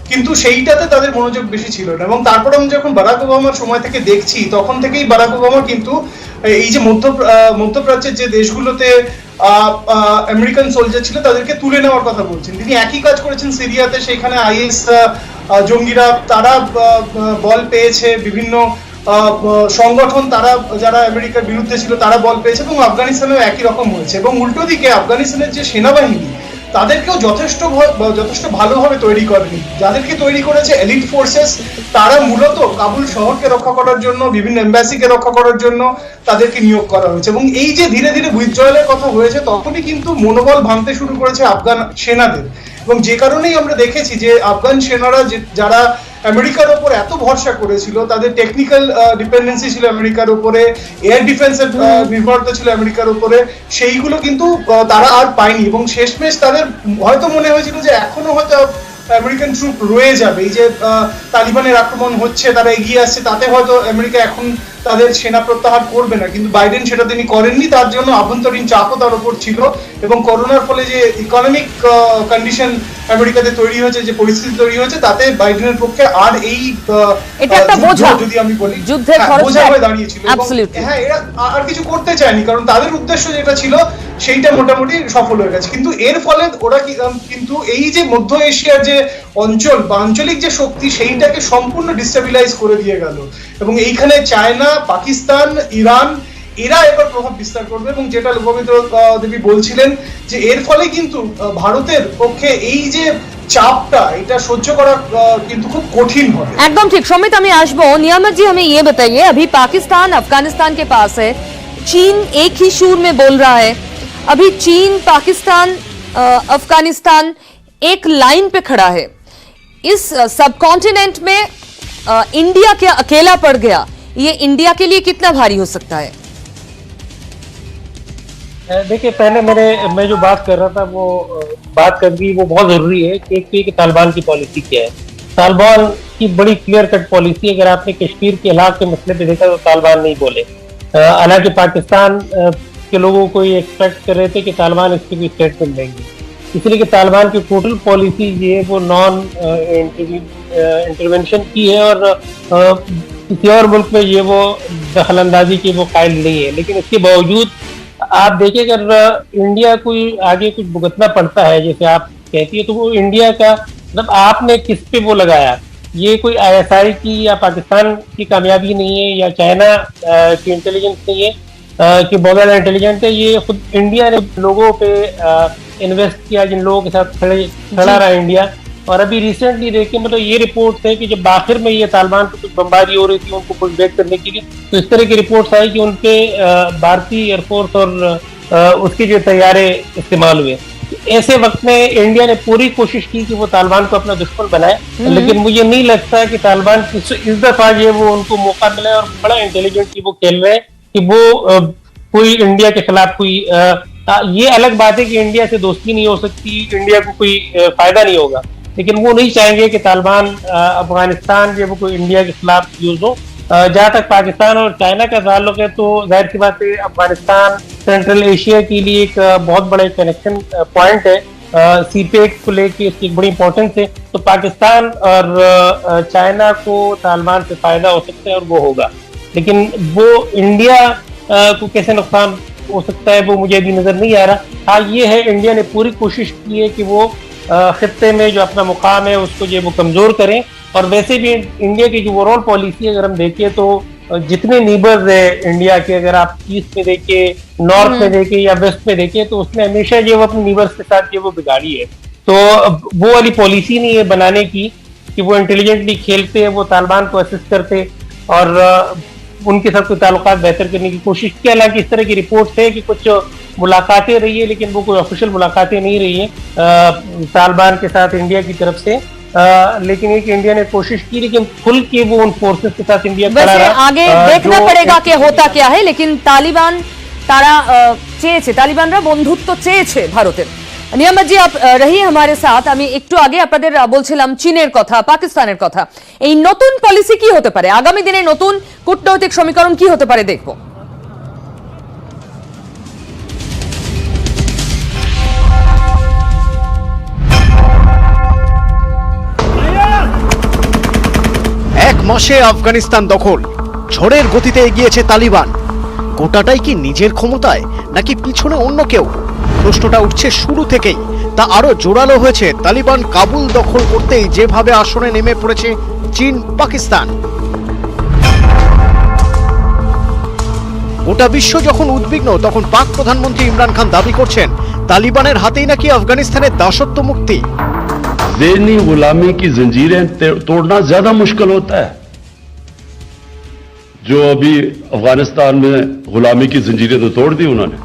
কিন্তু সেইটাতে তাদের মনোযোগ বেশি ছিল না। এবং তারপর আমি যখন বারাক ওবামার সময় থেকে দেখছি, তখন থেকেই বারাক ওবামা কিন্তু এই যে মধ্যপ্রাচ্যের যে দেশগুলোতে আমেরিকান সোলজার ছিল তাদেরকে তুলে নেওয়ার কথা বলছেন। তিনি একই কাজ করেছেন সিরিয়াতে, সেখানে আইএস জঙ্গিরা তারা বল পেয়েছে, বিভিন্ন সংগঠন তারা যারা আমেরিকার বিরুদ্ধে ছিল তারা বল পেয়েছে, এবং আফগানিস্তানেও একই রকম হয়েছে। এবং উল্টো দিকে আফগানিস্তানের যে সেনাবাহিনী, তাদেরকেও যথেষ্ট ভালোভাবে তৈরি করেনি। যাদেরকে তৈরি করেছে এলিট ফোর্সেস, তারা মূলত কাবুল শহরকে রক্ষা করার জন্য, বিভিন্ন এম্বাসিকে রক্ষা করার জন্য তাদেরকে নিয়োগ করা হয়েছে। এবং এই যে ধীরে ধীরে উইথড্রয়ালের কথা হয়েছে, তখনই কিন্তু মনোবল ভাঙতে শুরু করেছে আফগান সেনাদের। এবং যে কারণেই আমরা দেখেছি যে আফগান সেনারা যারা আমেরিকার উপর এত ভরসা করেছিল, তাদের টেকনিক্যাল ডিপেন্ডেন্সি ছিল আমেরিকার উপরে, এয়ার ডিফেন্সের নির্ভরতা ছিল আমেরিকার উপরে, সেইগুলো কিন্তু তারা আর পায়নি। এবং শেষমেশ তাদের হয়তো মনে হয়েছিল যে এখনো হয়তো আমেরিকান ট্রুপ রয়ে যাবে, এই যে তালিবানের আক্রমণ হচ্ছে, তারা এগিয়ে আসছে, তাতে হয়তো আমেরিকা এখন তাদের সেনা প্রত্যাহার করবে না। কিন্তু বাইডেন সেটা তিনি করেননি, তার জন্য আভ্যন্তরীণ চাপও তার উপর ছিল। এবং করোনার ফলে যে ইকোনমিক কন্ডিশন আমেরিকাতে তৈরি হয়েছে, যে পরিস্থিতি তৈরি হয়েছে, তাতে বাইডেনের পক্ষে আর এই যদি আমি বলি বোঝা হয়ে দাঁড়িয়েছিল। হ্যাঁ, এরা আর কিছু করতে চায়নি, কারণ তাদের উদ্দেশ্য যেটা ছিল সেইটা মোটামুটি সফল হয়ে গেছে। কিন্তু এর ফলে ওরা কিন্তু এই যে মধ্য এশিয়ার যে অঞ্চল বা আঞ্চলিক যে শক্তি, সেইটাকে সম্পূর্ণ ডিস্টেবিলাইজ করে দিয়ে গেল। এবং এইখানে চায়না, পাকিস্তান, ইরান, এরা এবার প্রভাব বিস্তার করবে। এবং যেটা লোকমিত্র দেবী বলছিলেন, যে এর ফলে কিন্তু ভারতের পক্ষে এই যে চাপটা, এটা সহ্য করা কিন্তু খুব কঠিন হবে। एकदम ठीक। सम्मित, हमें आशबो नियामत जी, हमें ये बताइए, अभी पाकिस्तान अफगानिस्तान के पास है, चीन एक ही सुर में बोल रहा है। अभी चीन, पाकिस्तान, अफगानिस्तान एक लाइन पे खड़ा है। इस सब कॉन्टिनेंट में इंडिया क्या अकेला पड़ गया, ये इंडिया के लिए कितना भारी हो सकता है? देखिए, पहले मैं जो बात कर रहा था, वो बात करनी वो बहुत जरूरी है कि एक तो कि तालिबान की पॉलिसी क्या है। तालिबान की बड़ी क्लियर कट पॉलिसी, अगर आपने कश्मीर के इलाके के मसले पे देखा तो तालिबान नहीं बोले। हालांकि पाकिस्तान के लोगों को ये एक्सपेक्ट कर रहे थे कि तालिबान इसकी कोई स्टेटमेंट देंगे, इसलिए कि तालिबान की टोटल पॉलिसी ये वो नॉन इंटरवेंशन की है, और किसी और मुल्क में ये वो दखल अंदाजी की वो कायल नहीं है। लेकिन इसके बावजूद आप देखिए, अगर इंडिया कोई आगे कुछ भुगतना पड़ता है, जैसे आप कहती है, तो वो इंडिया का मतलब आपने किस पे वो लगाया। ये कोई ISI की या पाकिस्तान की कामयाबी नहीं है, या चाइना की इंटेलिजेंस नहीं है कि बहुत ज़्यादा इंटेलिजेंट है। ये खुद इंडिया ने लोगों पे इन्वेस्ट किया, जिन लोगों के साथ खड़ा रहा इंडिया। और अभी रिसेंटली देखिए, मतलब ये रिपोर्ट है कि जब आखिर में ये तालिबान पे कुछ बमबारी हो रही थी उनको पुश बैक करने के लिए, तो इस तरह की रिपोर्ट्स आई कि उनके भारतीय एयरफोर्स और उसके जो तैयारे इस्तेमाल हुए। ऐसे वक्त में इंडिया ने पूरी कोशिश की कि वो तालिबान को अपना दुश्मन बनाए, लेकिन मुझे नहीं लगता कि तालिबान इस दफा ये वो उनको मौका मिला है। और बड़ा इंटेलिजेंटली वो खेल रहे हैं कि वो कोई इंडिया के खिलाफ कोई ये अलग बात है कि इंडिया से दोस्ती नहीं हो सकती, इंडिया को कोई फायदा नहीं होगा, लेकिन वो नहीं चाहेंगे कि तालिबान अफगानिस्तान जो वो कोई इंडिया के खिलाफ यूज हो। जहाँ तक पाकिस्तान और चाइना का ताल्लुक है तो जाहिर सी बात है अफगानिस्तान सेंट्रल एशिया के लिए एक बहुत बड़ा कनेक्शन पॉइंट है। सीपेक को लेके इसकी बड़ी इंपॉर्टेंस है, तो पाकिस्तान और चाइना को तालिबान से फायदा हो सकता है और वो होगा, लेकिन वो इंडिया को कैसे नुकसान हो सकता है वो मुझे अभी नजर नहीं आ रहा। हाँ ये है, इंडिया ने पूरी कोशिश की है कि वो खित्ते में जो अपना मुकाम है उसको जो वो कमजोर करें, और वैसे भी इंडिया की जो ओवरऑल पॉलिसी अगर हम देखें तो जितने नीबर्स है इंडिया के, अगर आप ईस्ट में देखें, नॉर्थ में देखें या वेस्ट में देखें, तो उसने हमेशा जो अपने नीबर्स के साथ जो वो बिगाड़ी है। तो वो वाली पॉलिसी नहीं है बनाने की कि वो इंटेलिजेंटली खेलते हैं, वो तालिबान को असिस्ट करते और उनके साथ कोई ताल्लुकात बेहतर करने की कोशिश की। हालांकि इस तरह की रिपोर्ट्स है कि कुछ मुलाकातें रही है, लेकिन वो कोई ऑफिशियल मुलाकातें नहीं रही है तालिबान के साथ इंडिया की तरफ से। लेकिन एक इंडिया ने कोशिश की, लेकिन खुल के वो उन फोर्सेस के साथ इंडिया वैसे आगे देखना पड़ेगा कि होता क्या है, लेकिन तालिबान তারা চেয়েছে, তালিবানরা বন্ধুত্ব চেয়েছে ভারতের। নিয়ামত জি রহি हमारे साथ। আমি একটু আগে আপনাদের বলছিলাম চীনের কথা, পাকিস্তানের কথা। এই নতুন পলিসি কি হতে পারে, আগামী দিনে নতুন কূটনৈতিক সমীকরণ কি হতে পারে দেখব। এক মাসে আফগানিস্তান দখল, ঝড়ের গতিতে এগিয়েছে তালিবান। গোটাটাই কি নিজের ক্ষমতায় নাকি পিছনে অন্য কেউ? প্রশ্নটা উঠছে শুরু থেকেই। তা আরো জোরালো হয়েছে তালিবান কাবুল দখল করতেই যেভাবে আসরে নেমে পড়েছে চীন, পাকিস্তান। গোটা বিশ্ব যখন উদ্বিগ্ন, তখন পাক প্রধানমন্ত্রী ইমরান খান দাবি করছেন তালিবানের হাতেই নাকি আফগানিস্তানের দাসত্ব মুক্তি। ज़हनी गुलामी की जंजीरें तोड़ना ज्यादा मुश्किल होता है। जो अभी अफगानिस्तान में गुलामी की जंजीरें तो तोड़ दी उन्होंने।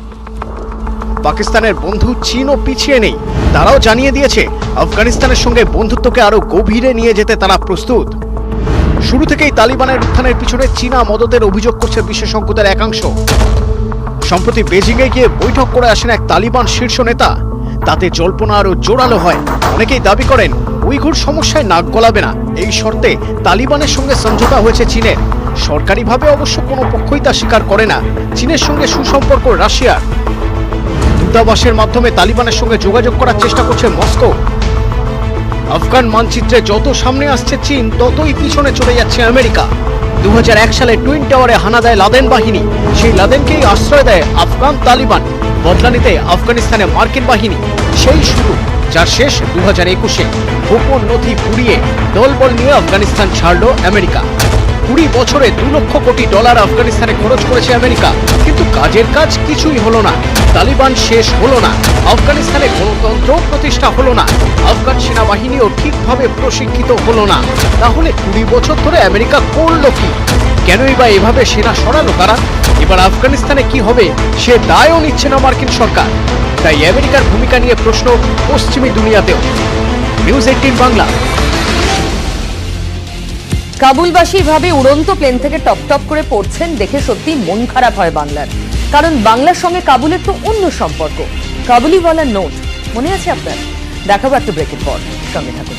পাকিস্তানের বন্ধু চীনও পিছিয়ে নেই, তারাও জানিয়ে দিয়েছে আফগানিস্তানের সঙ্গে বন্ধুত্বকে আরো গভীরে নিয়ে যেতে তারা প্রস্তুত। শুরু থেকেই তালিবানের উত্থানের পিছনে চীনা মদতের অভিযোগ করছে বিশেষজ্ঞদের একাংশ। সম্প্রতি বেজিং এ গিয়ে বৈঠক করে আসেন এক তালিবান শীর্ষ নেতা, তাতে জল্পনা আরো জোরালো হয়। অনেকেই দাবি করেন উইঘুর সমস্যায় নাক গলাবে না, এই শর্তে তালিবানের সঙ্গে সমঝোতা হয়েছে চীনের। সরকারিভাবে অবশ্য কোনো পক্ষই তা স্বীকার করে না। চীনের সঙ্গে সুসম্পর্ক রাশিয়ার, দূতাবাসের মাধ্যমে তালিবানের সঙ্গে যোগাযোগ করার চেষ্টা করছে মস্কো। আফগান মানচিত্রে যত সামনে আসছে চীন, ততই পিছনে চলে যাচ্ছে আমেরিকা। 2001 সালে টুইন টাওয়ারে হানা দেয় লাদেন বাহিনী, সেই লাদেনকেই আশ্রয় দেয় আফগান তালিবান। বদলা নিতে আফগানিস্তানে মার্কিন বাহিনী, সেই শুরু, যার শেষ 2021-এ গোপন নথি পুড়িয়ে দলবল নিয়ে আফগানিস্তান ছাড়ল আমেরিকা। 20 বছরে $2 লক্ষ কোটি আফগানিস্তানে খরচ করেছে আমেরিকা, কিন্তু কাজের কাজ কিছুই হলো না। তালিবান শেষ হলো না, আফগানিস্তানে গণতন্ত্র প্রতিষ্ঠা হলো না, আফগান সেনাবাহিনীও ঠিকভাবে প্রশিক্ষিত হলো না। তাহলে 20 বছর ধরে আমেরিকা করল কি? কেনই বা এভাবে সেনা সরালো তারা? এবার আফগানিস্তানে কি হবে সে দায়ও নিচ্ছে না মার্কিন সরকার। তাই আমেরিকার ভূমিকা নিয়ে প্রশ্ন পশ্চিমী দুনিয়াতেও। নিউজ 18 বাংলা। কাবুলবাসী ভাবে উড়ন্ত প্লেন থেকে টপ টপ করে পড়ছেন দেখে সত্যি মন খারাপ হয় বাংলার, কারণ বাংলার সঙ্গে কাবুলের তো অন্য সম্পর্ক। কাবুলিওয়ালার নোট মনে আছে আপনার? দেখাবো একটা ব্রেকের পর, সঙ্গে থাকুন।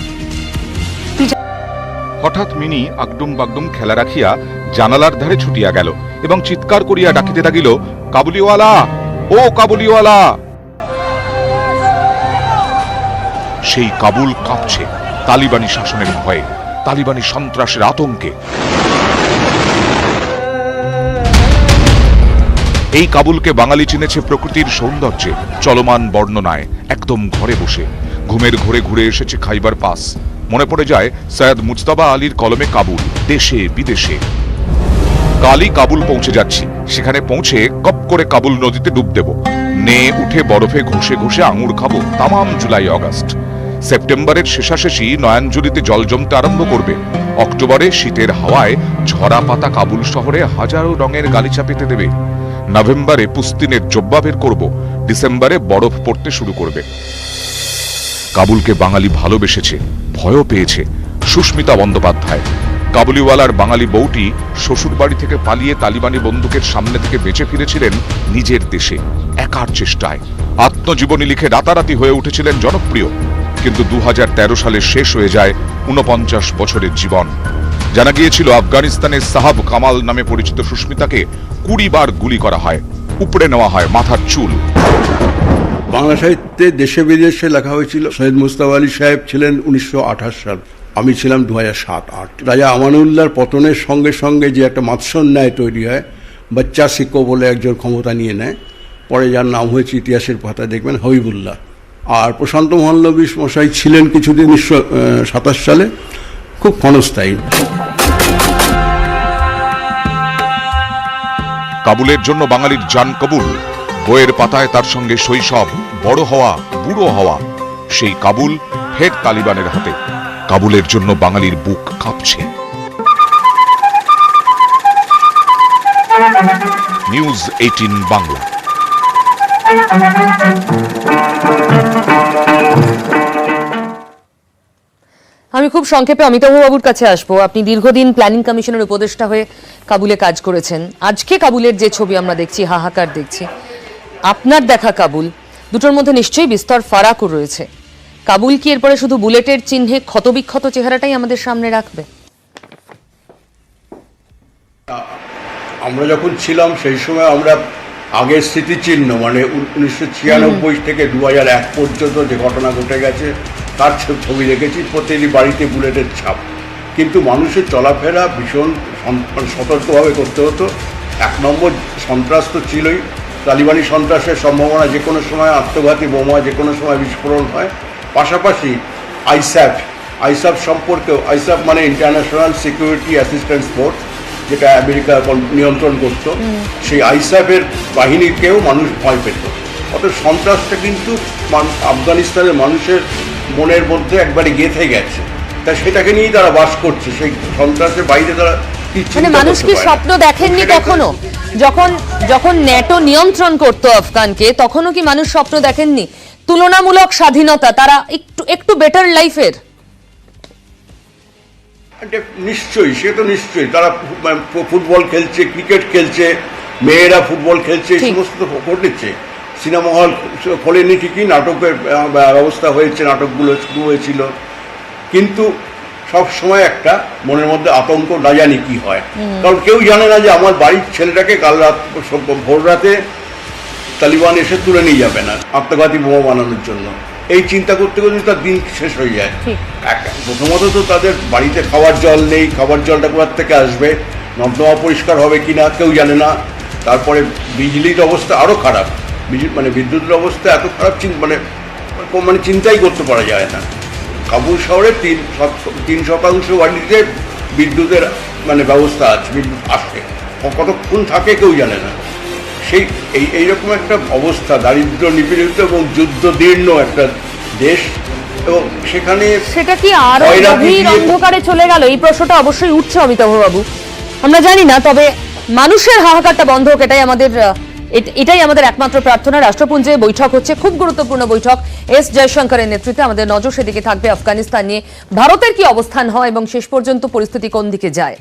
হঠাৎ মিনি আগডুম বাগডুম খেলা রাখিয়া জানালার ধারে ছুটিয়া গেল এবং চিৎকার করিয়া ডাকিতে লাগিল, কাবুলিওয়ালা, ও কাবুলিওয়ালা। সেই কাবুল কাঁপছে তালিবানি শাসনের ভয়ে, তালিবানি সন্ত্রাসের আতঙ্কে। এই কাবুলকে বাঙালি চিনেছে প্রকৃতির সৌন্দর্যে, চলমান বর্ণনায়, একদম ঘরে বসে। ঘুমের ঘোরে ঘুরে এসেছে খাইবার পাস। মনে পড়ে যায় সৈয়দ মুজতবা আলীর কলমে কাবুল, দেশে বিদেশে। কালই কাবুল পৌঁছে যাচ্ছি, সেখানে পৌঁছে কপ করে কাবুল নদীতে ডুব দেব, নে উঠে বরফে ঘষে ঘষে আঙুর খাবো তামাম জুলাই আগস্ট। সেপ্টেম্বরের শেষাশেষি নয়াঞ্জলিতে জল জমতে আরম্ভ করবে। অক্টোবরে শীতের হাওয়ায় ঝরা পাতা কাবুল শহরে হাজারো রঙের গালিচা পেতে দেবে। নভেম্বরে পুস্তিনের জব্বা বের করব, ডিসেম্বরে বরফ পড়তে শুরু করবে। কাবুলকে বাঙালি ভালোবেসেছে, ভয়ও পেয়েছে। সুস্মিতা বন্দ্যোপাধ্যায়, কাবুলিওয়ালার বাঙালি বউটি শ্বশুর বাড়ি থেকে পালিয়ে তালিবানি বন্দুকের সামনে থেকে বেঁচে ফিরেছিলেন নিজের দেশে। দেখার চেষ্টায়। আত্মজীবনী লিখে রাতারাতি হয়ে উঠেছিলেন জনপ্রিয়, কিন্তু 2013 সালে শেষ হয়ে যায় 49 বছরের জীবন। জানা গিয়েছিল আফগানিস্তানের সাহাব কামাল নামে পরিচিত সুস্মিতাকে 20 বার গুলি করা হয়, উপড়ে নেওয়া হয় মাথার চুল। বাংলা সাহিত্যে দেশে বিদেশে লেখা হয়েছিল। সৈয়দ মুস্তাফা আলী সাহেব ছিলেন 1928 সাল, আমি ছিলাম 2007-8। রাজা আমানুল্লাহর পতনের সঙ্গে সঙ্গে যে একটা মাৎসন্যায় তৈরি হয়, বাচ্চা সিকো বলে একজন ক্ষমতা নিয়ে নেয়, পরে যার নাম হয়েছে ইতিহাসের পাতায় দেখবেন হাবিবুল্লাহ। আর প্রশান্ত মহল্লবী মশাই ছিলেন কিছুদিন 1927 সালে, খুব ক্ষণস্থায়ী। কাবুলের জন্য বাঙালির জান কবুল, বইয়ের পাতায় তার সঙ্গে শৈশব, বড় হওয়া, বুড়ো হওয়া। সেই কাবুল ফের তালিবানের হাতে। কাবুলের জন্য বাঙালির বুক কাঁপছে। নিউজ 18 বাংলা। আমি খুব সংক্ষেপে অমিতাভ বাবুর কাছে আসবো। আপনি দীর্ঘদিন প্ল্যানিং কমিশনের উপদেষ্টা হয়ে কাবুলে কাজ করেছেন। আজকে কাবুলের যে ছবি আমরা দেখছি, হাহাকার দেখছি, আপনার দেখা কাবুল, দুটোর মধ্যে নিশ্চয়ই বিস্তর ফারাকও রয়েছে। কাবুল কি এরপরে শুধু বুলেটের চিহ্নে ক্ষতবিক্ষত চেহারাটাই আমাদের সামনে রাখবে? আমরা যখন ছিলাম সেই সময় আমরা আগের স্মৃতিচিহ্ন, মানে 1996 থেকে 2001 পর্যন্ত যে ঘটনা ঘটে গেছে তার ছবি দেখেছি। প্রতিটি বাড়িতে বুলেটের ছাপ। কিন্তু মানুষের চলাফেরা ভীষণ সতর্কভাবে করতে হতো। 1 নম্বর সন্ত্রাস তো ছিলই, তালিবানি সন্ত্রাসের সম্ভাবনা, যে কোনো সময় আত্মঘাতী বোমা, যে কোনো সময় বিস্ফোরণ হয়। পাশাপাশি আইস্যাফ সম্পর্কেও, আইস্যাফ মানে ইন্টারন্যাশনাল সিকিউরিটি অ্যাসিস্ট্যান্স ফোর্স, যেটা আমেরিকা নিয়ন্ত্রণ করত, সেই আইস্যাফের বাহিনীকেও মানুষ ভয় পেত। অর্থাৎ সন্ত্রাসটা কিন্তু আফগানিস্তানের মানুষের মনের মধ্যে একবারে গেঁথে গেছে, তাই সেটাকে নিয়েই তারা বাস করছে। সেই সন্ত্রাসের বাইরে তারা মানে মানুষ কি স্বপ্ন দেখেননি কখনো? যখন ন্যাটো নিয়ন্ত্রণ করতো আফগানকে, তখনও কি মানুষ স্বপ্ন দেখেননি তুলনামূলক স্বাধীনতা, তারা একটু বেটার লাইফের? নিশ্চয়ই, সে তো নিশ্চয়ই। তারা ফুটবল খেলছে, ক্রিকেট খেলছে, মেয়েরা ফুটবল খেলছে, এই সমস্ত ঘটেছে। সিনেমা হল খোলেনি ঠিকই, নাটকের ব্যবস্থা হয়েছে, নাটকগুলো শুরু হয়েছিল, কিন্তু সব সময় একটা মনের মধ্যে আতঙ্ক, না জানি কি হয়। কারণ কেউ জানে না যে আমার বাড়ির ছেলেটাকে কাল রাত ভোর রাতে তালিবান এসে তুলে নিয়ে যাবে না আত্মঘাতী বোমা বানানোর জন্য। এই চিন্তা করতে করতে তার দিন শেষ হয়ে যায়। প্রথমত তো তাদের বাড়িতে খাওয়ার জল নেই, খাবার জলটা কোথার থেকে আসবে, নর্দমা পরিষ্কার হবে কিনা কেউ জানে না। তারপরে বিজলির অবস্থা আরও খারাপ, মানে বিদ্যুতের অবস্থা এত খারাপ, মানে চিন্তাই করতে পারা যায় না। কাবুল শহরে 3% বাড়িতে বিদ্যুতের মানে ব্যবস্থা আছে, বিদ্যুৎ আসে, কতক্ষণ থাকে কেউ জানে না। সেই এইরকম একটা অবস্থা, দারিদ্র নিপীড়িত এবং যুদ্ধদীর্ণ একটা দেশ, এবং সেখানে সেটা কি আরো গভীর অন্ধকারে চলে গেল? এই প্রশ্নটা অবশ্যই উঠছে অমিতাভ বাবু, আমরা জানি না। তবে মানুষের হাহাকারটা বন্ধ হোক, এটাই আমাদের একমাত্র প্রার্থনা। রাষ্ট্রপুঞ্জে বৈঠক হচ্ছে, খুব গুরুত্বপূর্ণ বৈঠক। এস জয়শঙ্করের নেতৃত্বে আমাদের নজর সেদিকে থাকবে। আফগানিস্তান নিয়ে ভারতের কি অবস্থান হয় এবং শেষ পর্যন্ত পরিস্থিতি কোন দিকে যায়।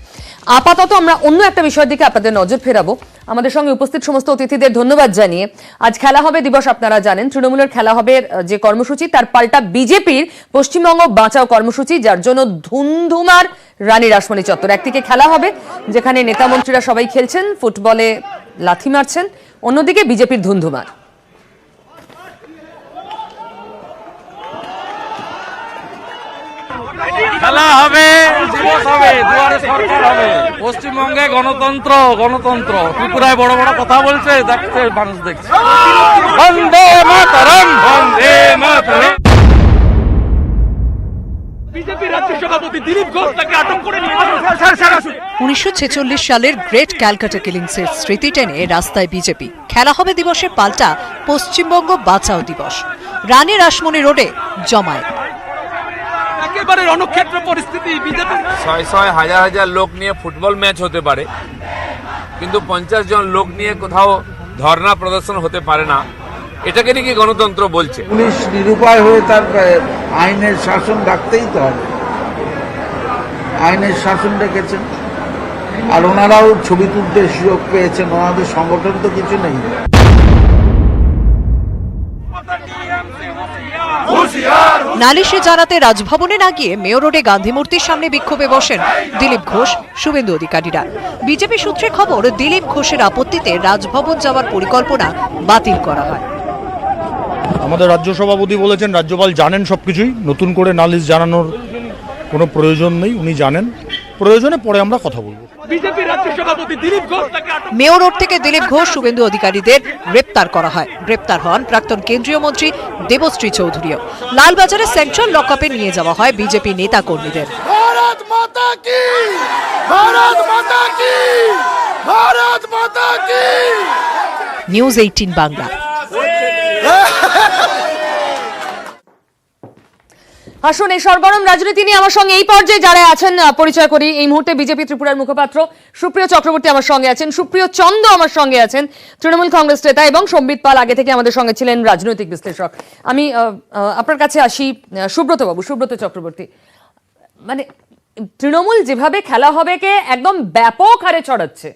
আপাতত আমরা অন্য একটা বিষয়ের দিকে আপনাদের নজর ফেরাবো। আমাদের সঙ্গে উপস্থিত সমস্ত অতিথিদের ধন্যবাদ জানিয়ে, আজ খেলা হবে দিবস আপনারা জানেন, তৃণমূলের খেলা হবে যে কর্মসূচি, তার পাল্টা বিজেপির পশ্চিমবঙ্গ বাঁচাও কর্মসূচি, যার জন্য ধুমধুমার রানী রাসমণি চত্বর। একদিকে খেলা হবে যেখানে নেতা মন্ত্রীরা সবাই খেলছেন, ফুটবলে লাথি মারছেন, অন্যদিকে বিজেপির ধুন্ধুমার। খেলা হবে, দিবস হবে, দুয়ারে সরকার হবে, পশ্চিমবঙ্গে গণতন্ত্র। ত্রিপুরায় বড় বড় কথা বলছে, দেখছে মানুষ, দেখছে। বন্দে মাতরম, বন্দে মাতরম। বিজেপি রাজ্য সভাপতি দিলীপ ঘোষ তাকে আটক করে নিয়ে 1946 সালের গ্রেট ক্যালকাটা কিলিংসের স্মৃতি টেনে রাস্তায় বিজেপি। খেলা হবে দিবসের পাল্টা পশ্চিমবঙ্গ বাঁচাও দিবস। রানী রাসমণি রোডে জমায়েত। একেবারে রণক্ষেত্র পরিস্থিতি। বিজেপি 600 হাজার লোক নিয়ে ফুটবল ম্যাচ হতে পারে, কিন্তু 50 জন লোক নিয়ে কোথাও ধর্ণা প্রদর্শন হতে পারে না। এটাকে নাকি গণতন্ত্র বলছে। পুলিশ নিরুপায় হয়ে তার আইনের শাসন রাখতেই তো হবে, আইনের শাসন রেখেছেন। আর ওনারাও ছবি তুলতে সুযোগ পেয়েছেন, ওনাদের সংগঠন তো কিছু নেই। নালিশে জানাতে রাজভবনে না গিয়ে মেয়র রোডে গান্ধী মূর্তির সামনে বিক্ষোভে বসেন দিলীপ ঘোষ, শুভেন্দু অধিকারীরা। বিজেপি সূত্রে খবর, দিলীপ ঘোষের আপত্তিতে রাজভবন যাওয়ার পরিকল্পনা বাতিল করা হয়। আমাদের রাজ্য সভাপতি বলেছেন রাজ্যপাল জানেন সবকিছুই, নতুন করে নালিশ জানানোর কোনো প্রয়োজন নেই, উনি জানেন, প্রয়োজনে পরে আমরা কথা বলবো। মেয়র রোড থেকে দিলীপ ঘোষ, শুভেন্দু অধিকারীদের গ্রেপ্তার করা হয়। গ্রেপ্তার হন প্রাক্তন কেন্দ্রীয় মন্ত্রী দেবশ্রী চৌধুরীও। লালবাজারে সেন্ট্রাল লকআপে নিয়ে যাওয়া হয় বিজেপি নেতা কর্মীদের। নিউজ 18 বাংলা। আসুন, এই সরগরম রাজনীতি নিয়ে আমার সঙ্গে এই পর্যায়ে যারা আছেন পরিচয় করি। এই মুহূর্তে বিজেপি ত্রিপুরার মুখপাত্র সুপ্রিয় চক্রবর্তী আমার সঙ্গে আছেন, সুপ্রিয় চন্দ আমার সঙ্গে আছেন, তৃণমূল কংগ্রেস নেতা, এবং সম্বিত পাল আগে থেকে আমাদের সঙ্গে ছিলেন, রাজনৈতিক বিশ্লেষক। আমি আপনার কাছে আসি, সুব্রত বাবু, সুব্রত চক্রবর্তী। মানে তৃণমূল যেভাবে খেলা হবে কে একদম ব্যাপক হারে ছড়াচ্ছে,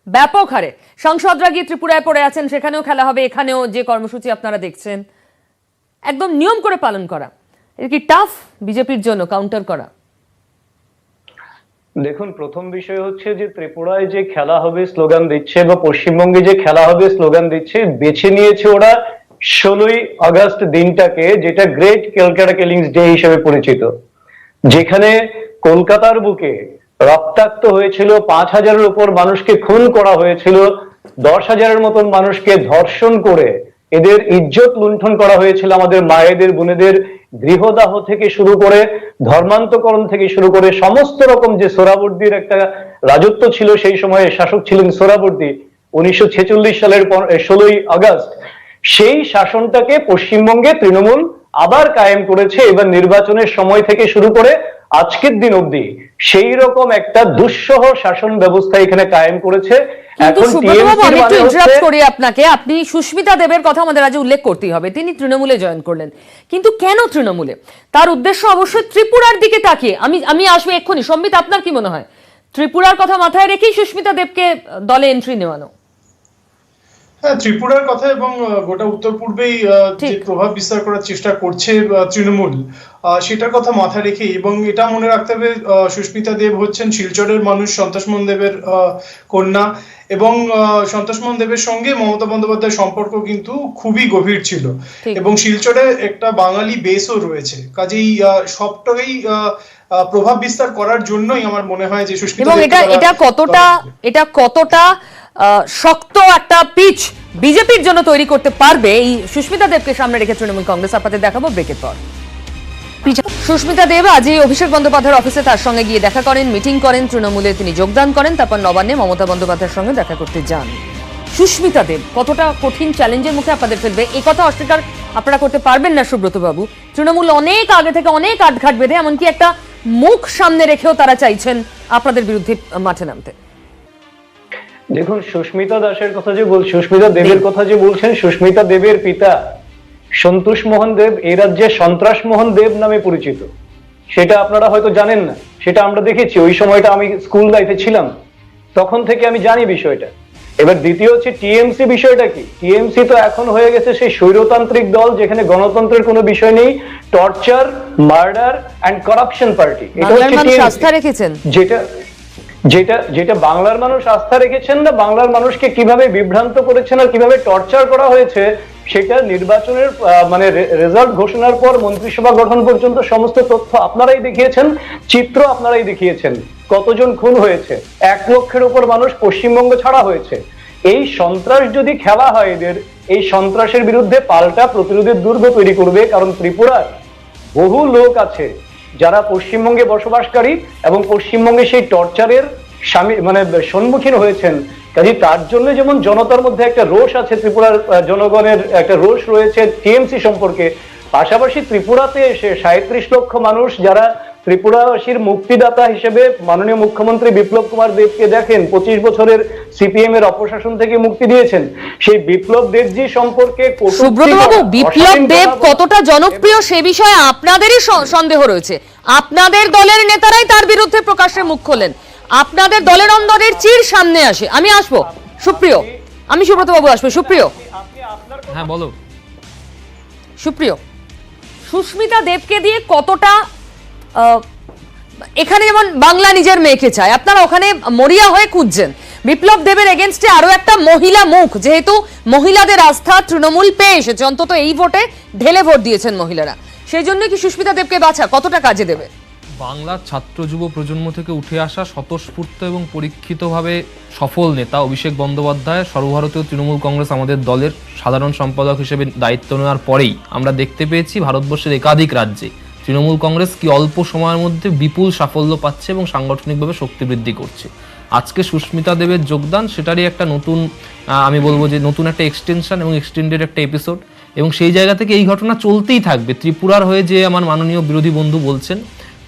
ব্যাপক হারে। সাংসদরা গিয়ে ত্রিপুরায় পড়ে আছেন, সেখানেও খেলা হবে, এখানেও যে কর্মসূচি আপনারা দেখছেন একদম নিয়ম করে পালন করা। এটা কি টাফ বিজেপির জন্য কাউন্টার করা? দেখুন, প্রথম বিষয় হচ্ছে যে ত্রিপুরায় যে খেলা হবে স্লোগান দিচ্ছে, বা পশ্চিমবঙ্গে যে খেলা হবে স্লোগান দিচ্ছে, বেছে নিয়েছে ওরা 16ই আগস্ট দিনটাকে, যেটা গ্রেট ক্যালকাটা কিলিংস ডে হিসেবে পরিচিত, যেখানে কলকাতার বুকে রক্তাক্ত হয়েছিল, 5000-এর উপর মানুষকে খুন করা হয়েছিল, 10,000-এর মতন মানুষকে ধর্ষণ করে এদের ইজ্জত লুণ্ঠন করা হয়েছিল, আমাদের মায়েদের, বোনেদের গৃহদাহ থেকে শুরু করে ধর্মান্তকরণ থেকে শুরু করে সমস্ত রকম যে সোহরাবর্দীর একটা রাজত্ব ছিল, সেই সময়ে শাসক ছিলেন সোহরাবর্দী 1946 সালের 16ই আগস্ট। সেই শাসনটাকে পশ্চিমবঙ্গে তৃণমূল আবার কায়েম করেছে। এবার নির্বাচনের সময় থেকে শুরু করে আজকের দিন অবধি সেই রকম একটা দুঃসহ শাসন ব্যবস্থা এখানে কায়েম করেছে। এখন আমি একটু ইন্টারাপ্ট করি আপনাকে, আপনি সুস্মিতা দেবের কথা আমাদের আজ উল্লেখ করতেই হবে। তিনি তৃণমূলে জয়েন করলেন, কিন্তু কেন তৃণমূলে? তার উদ্দেশ্য অবশ্যই ত্রিপুরার দিকে তাকিয়ে। আমি আসবো এক্ষুনি। সম্বিত, আপনার কি মনে হয় ত্রিপুরার কথা মাথায় রেখেই সুস্মিতা দেবকে দলে এন্ট্রি নেওয়ানো? হ্যাঁ, ত্রিপুরার কথা এবং গোটা উত্তর পূর্বেই যে প্রভাব বিস্তার করার চেষ্টা করছে তৃণমূল, সেটার কথা মাথায় রেখে, এবং এটা মনে রাখতে হবে সুস্মিতা দেব হচ্ছেন শিলচরের মানুষ, সন্তোষ মোহন দেবের কন্যা, এবং সন্তোষ মোহন দেবের সঙ্গে মমতা বন্দ্যোপাধ্যায়ের সম্পর্ক কিন্তু খুবই গভীর ছিল, এবং শিলচরে একটা বাঙালি বেসও রয়েছে। কাজেই সবটাই প্রভাব বিস্তার করার জন্যই আমার মনে হয় যে সুস্মিতা দেব, এটা কতটা শক্ত একটা পিচ বিজেপির জন্য তৈরি করতে পারবে এই সুস্মিতা দেবকে সামনে রেখে তৃণমূল কংগ্রেস, আপনাদের দেখাবো ব্রেকের পর। সুস্মিতা দেব আজ অভিষেক বন্দ্যোপাধ্যায়ের অফিসে তার সঙ্গে গিয়ে দেখা করেন, মিটিং করেন, তৃণমূলে তিনি যোগদান করেন, তারপর নবান্নে মমতা বন্দ্যোপাধ্যায়ের সঙ্গে দেখা করতে যান। সুস্মিতা দেব কতটা কঠিন চ্যালেঞ্জের মুখে আপনাদের ফেলবে, এই কথা অস্বীকার আপনারা করতে পারবেন না সুব্রত বাবু। তৃণমূল অনেক আগে থেকে অনেক আটঘাট বেঁধে, এমনকি একটা মুখ সামনে রেখেও তারা চাইছেন আপনাদের বিরুদ্ধে মাঠে নামতে। দেখুন, সুস্মিতা দাসের কথা যে সুস্মিতা দেবের কথা যে বলছেন, সুস্মিতা দেবের পিতা সন্তোষ মোহন দেব এই রাজ্যে সন্ত্রাস মোহন দেব নামে পরিচিত। সেটা আপনারা হয়তো জানেন না, সেটা আমরা দেখেছি। ওই সময়টা আমি স্কুল লাইফে ছিলাম, তখন থেকে আমি জানি বিষয়টা। এবার দ্বিতীয় হচ্ছে টিএমসি। বিষয়টা কি? টিএমসি তো এখন হয়ে গেছে সেই স্বৈরতান্ত্রিক দল, যেখানে গণতন্ত্রের কোনো বিষয় নেই, torture, murder and corruption party. এটা হচ্ছে আস্থা রেখেছেন, যেটা বাংলার মানুষ আস্থা রেখেছেন না, বাংলার মানুষকে কিভাবে বিভ্রান্ত করেছেন আর কিভাবে টর্চার করা হয়েছে, সেটা নির্বাচনের মানে রেজাল্ট ঘোষণার পর মন্ত্রিসভা গঠন পর্যন্ত সমস্ত তথ্য আপনারাই দেখিয়েছেন, চিত্র আপনারাই দেখিয়েছেন। কতজন খুন হয়েছে, 1 লক্ষের উপর মানুষ পশ্চিমবঙ্গ ছাড়া হয়েছে। এই সন্ত্রাস যদি খেলা হয় এদের, এই সন্ত্রাসের বিরুদ্ধে পাল্টা প্রতিরোধের দুর্গ তৈরি করবে। কারণ ত্রিপুরার বহু লোক আছে যারা পশ্চিমবঙ্গে বসবাসকারী এবং পশ্চিমবঙ্গে সেই টর্চারের সম্মুখীন হয়েছেন। কাজে তার জন্য যেমন জনতার মধ্যে একটা রোষ আছে, ত্রিপুরার জনগণের একটা রোষ রয়েছে টিএমসি সম্পর্কে, পাশাপাশি ত্রিপুরাতে এসে 37 লক্ষ মানুষ যারা ত্রিপুরাবাসীর মুক্তিদাতা হিসেবে মাননীয় মুখ্যমন্ত্রী বিপ্লব কুমার দেবকে দেখেন, 25 বছরের সিপিএম এর অপশাসন থেকে মুক্তি দিয়েছেন, সেই বিপ্লব দেবজি সম্পর্কে সুব্রতবাবু, বিপ্লব দেব কতটা জনপ্রিয় সে বিষয়ে আপনাদেরই সন্দেহ রয়েছে। আপনাদের দলের নেতারাই তার বিরুদ্ধে প্রকাশ্যে মুখ খোলেন, আপনাদের দলের অন্দরের চির সামনে আসে। আমি আসবো সুপ্রিয়, আমি সুব্রত বাবু আসবো। সুপ্রিয়, হ্যাঁ বলো। সুপ্রিয়, সুস্মিতা দেবকে দিয়ে কতটা এখানে যেমন বাংলা নিজের মেয়েকে চায়, আপনারা ওখানে মরিয়া হয়ে খুঁজছেন বিপ্লব দেবের এগেনস্টে আরো একটা মহিলা মুখ, যেহেতু মহিলাদের আস্থা তৃণমূল পেয়ে এসেছে, অন্তত এই ভোটে ঢেলে ভোট দিয়েছেন মহিলারা, সেই জন্য কি সুস্মিতা দেবকে বাছা কতটা কাজে দেবে? বাংলার ছাত্র যুব প্রজন্ম থেকে উঠে আসা স্বতঃস্ফূর্ত এবং পরীক্ষিতভাবে সফল নেতা অভিষেক বন্দ্যোপাধ্যায় সর্বভারতীয় তৃণমূল কংগ্রেস আমাদের দলের সাধারণ সম্পাদক হিসেবে দায়িত্ব নেওয়ার পরেই আমরা দেখতে পেয়েছি ভারতবর্ষের একাধিক রাজ্যে তৃণমূল কংগ্রেস কি অল্প সময়ের মধ্যে বিপুল সাফল্য পাচ্ছে এবং সাংগঠনিকভাবে শক্তি বৃদ্ধি করছে। আজকে সুস্মিতা দেবের যোগদান সেটারই একটা নতুন, আমি বলবো যে নতুন একটা এক্সটেনশন এবং এক্সটেন্ডেড একটা এপিসোড, এবং সেই জায়গা থেকে এই ঘটনা চলতেই থাকবে। ত্রিপুরার হয়ে যে আমার মাননীয় বিরোধী বন্ধু বলছেন,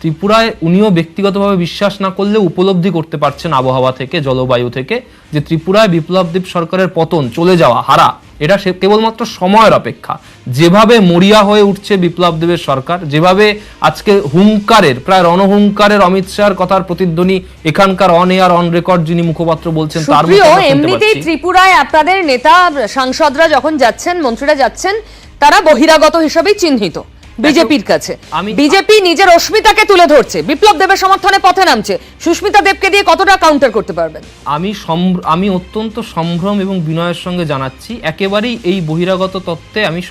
ত্রিপুরায় উনিও ব্যক্তিগতভাবে বিশ্বাস না করলে উপলব্ধি করতে পারছেন আবহাওয়া থেকে, জলবায়ু থেকে, যে ত্রিপুরায় বিপ্লব দেব সরকারের পতন, চলে যাওয়া, হারা, এটা কেবলমাত্র সময়ের অপেক্ষা। যেভাবে মরিয়া হয়ে উঠছে বিপ্লব দেবের সরকার, যেভাবে আজকে হুঙ্কারের, প্রায় রণহুঙ্কারের অমিত শাহর কথার প্রতিধ্বনি এখানকার অন এয়ার অন রেকর্ড যিনি মুখপাত্র বলছেন তার মধ্যে আমরা শুনতে পাচ্ছি। এমনিতেই ত্রিপুরায় আপনাদের নেতা সাংসদরা যখন যাচ্ছেন, মন্ত্রীরা যাচ্ছেন, তারা বহিরাগত হিসেবেই চিহ্নিত বিজেপির কাছে। বিজেপি নিজের অস্মিতাকে তুলে ধরছে, বিপ্লব দেবের সমর্থনে পথে নামছে, সুস্মিতা দেবকে দিয়ে কতটা কাউন্টার করতে পারবেন? আমি অত্যন্ত সম্ভ্রম এবং বিনয়ের সঙ্গে জানাচ্ছি, একেবারেই এই বহিরাগত তত্ত্বে আমি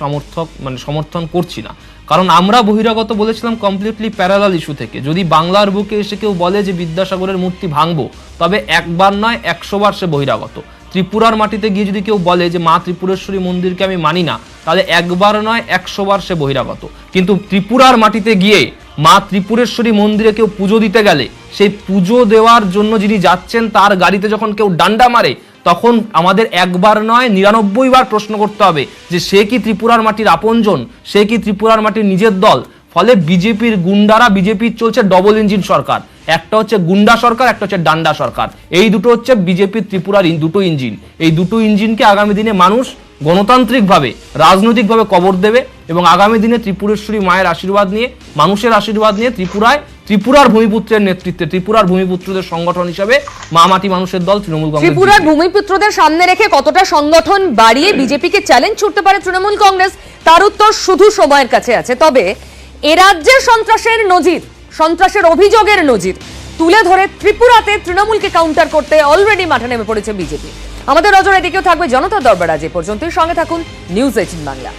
সমর্থন করছি না। কারণ আমরা বহিরাগত বলেছিলাম কমপ্লিটলি প্যারালাল ইস্যু থেকে। যদি বাংলার বুকে এসে কেউ বলে যে বিদ্যাসাগরের মূর্তি ভাঙবো, তবে একবার নয় 100 বার সে বহিরাগত। ত্রিপুরার মাটিতে গিয়ে যদি কেউ বলে যে মা ত্রিপুরেশ্বরী মন্দিরকে আমি মানি না, তাহলে একবার নয় 100 বার সে বহিরাগত। কিন্তু ত্রিপুরার মাটিতে গিয়ে মা ত্রিপুরেশ্বরী মন্দিরে কেউ পুজো দিতে গেলে, সেই পুজো দেওয়ার জন্য যিনি যাচ্ছেন তার গাড়িতে যখন কেউ ডান্ডা মারে, তখন আমাদের একবার নয় 99 বার প্রশ্ন করতে হবে যে সে কি ত্রিপুরার মাটির আপনজন, সে কি ত্রিপুরার মাটির নিজের দল। ফলে বিজেপির গুন্ডারা, বিজেপির চলছে ডবল ইঞ্জিন সরকার, একটা হচ্ছে গুন্ডা সরকার, একটা হচ্ছে ডান্ডা সরকার। এই দুটো হচ্ছে বিজেপির ত্রিপুরার দুটো ইঞ্জিন। এই দুটো ইঞ্জিনকে আগামী দিনে মানুষ গণতান্ত্রিকভাবে, রাজনৈতিকভাবে কবর দেবে, এবং আগামী দিনে ত্রিপুরেশ্বরী মায়ের আশীর্বাদ নিয়ে, মানুষের আশীর্বাদ নিয়ে ত্রিপুরার ভূমিপুত্রের নেতৃত্বে, ত্রিপুরার ভূমিপুত্রদের সংগঠন হিসেবে মা মাটি মানুষের দল তৃণমূল কংগ্রেস ত্রিপুরার ভূমিপুত্রদের সামনে রেখে কতটা সংগঠন বাড়িয়ে বিজেপিকে চ্যালেঞ্জ ছুটতে পারে তৃণমূল কংগ্রেস, তার উত্তর শুধু সময়ের কাছে আছে। তবে এ রাজ্যের সন্ত্রাসের নজির, সন্ত্রাসের অভিযোগের নজির তুলে ধরে ত্রিপুরাতে তৃণমূলকে কাউন্টার করতে অলরেডি মাঠে নেমে পড়েছে বিজেপি। আমাদের নজর এদিকেও থাকবে জনতা দরবার। আজ এ পর্যন্তই, সঙ্গে থাকুন নিউজ 18 বাংলা।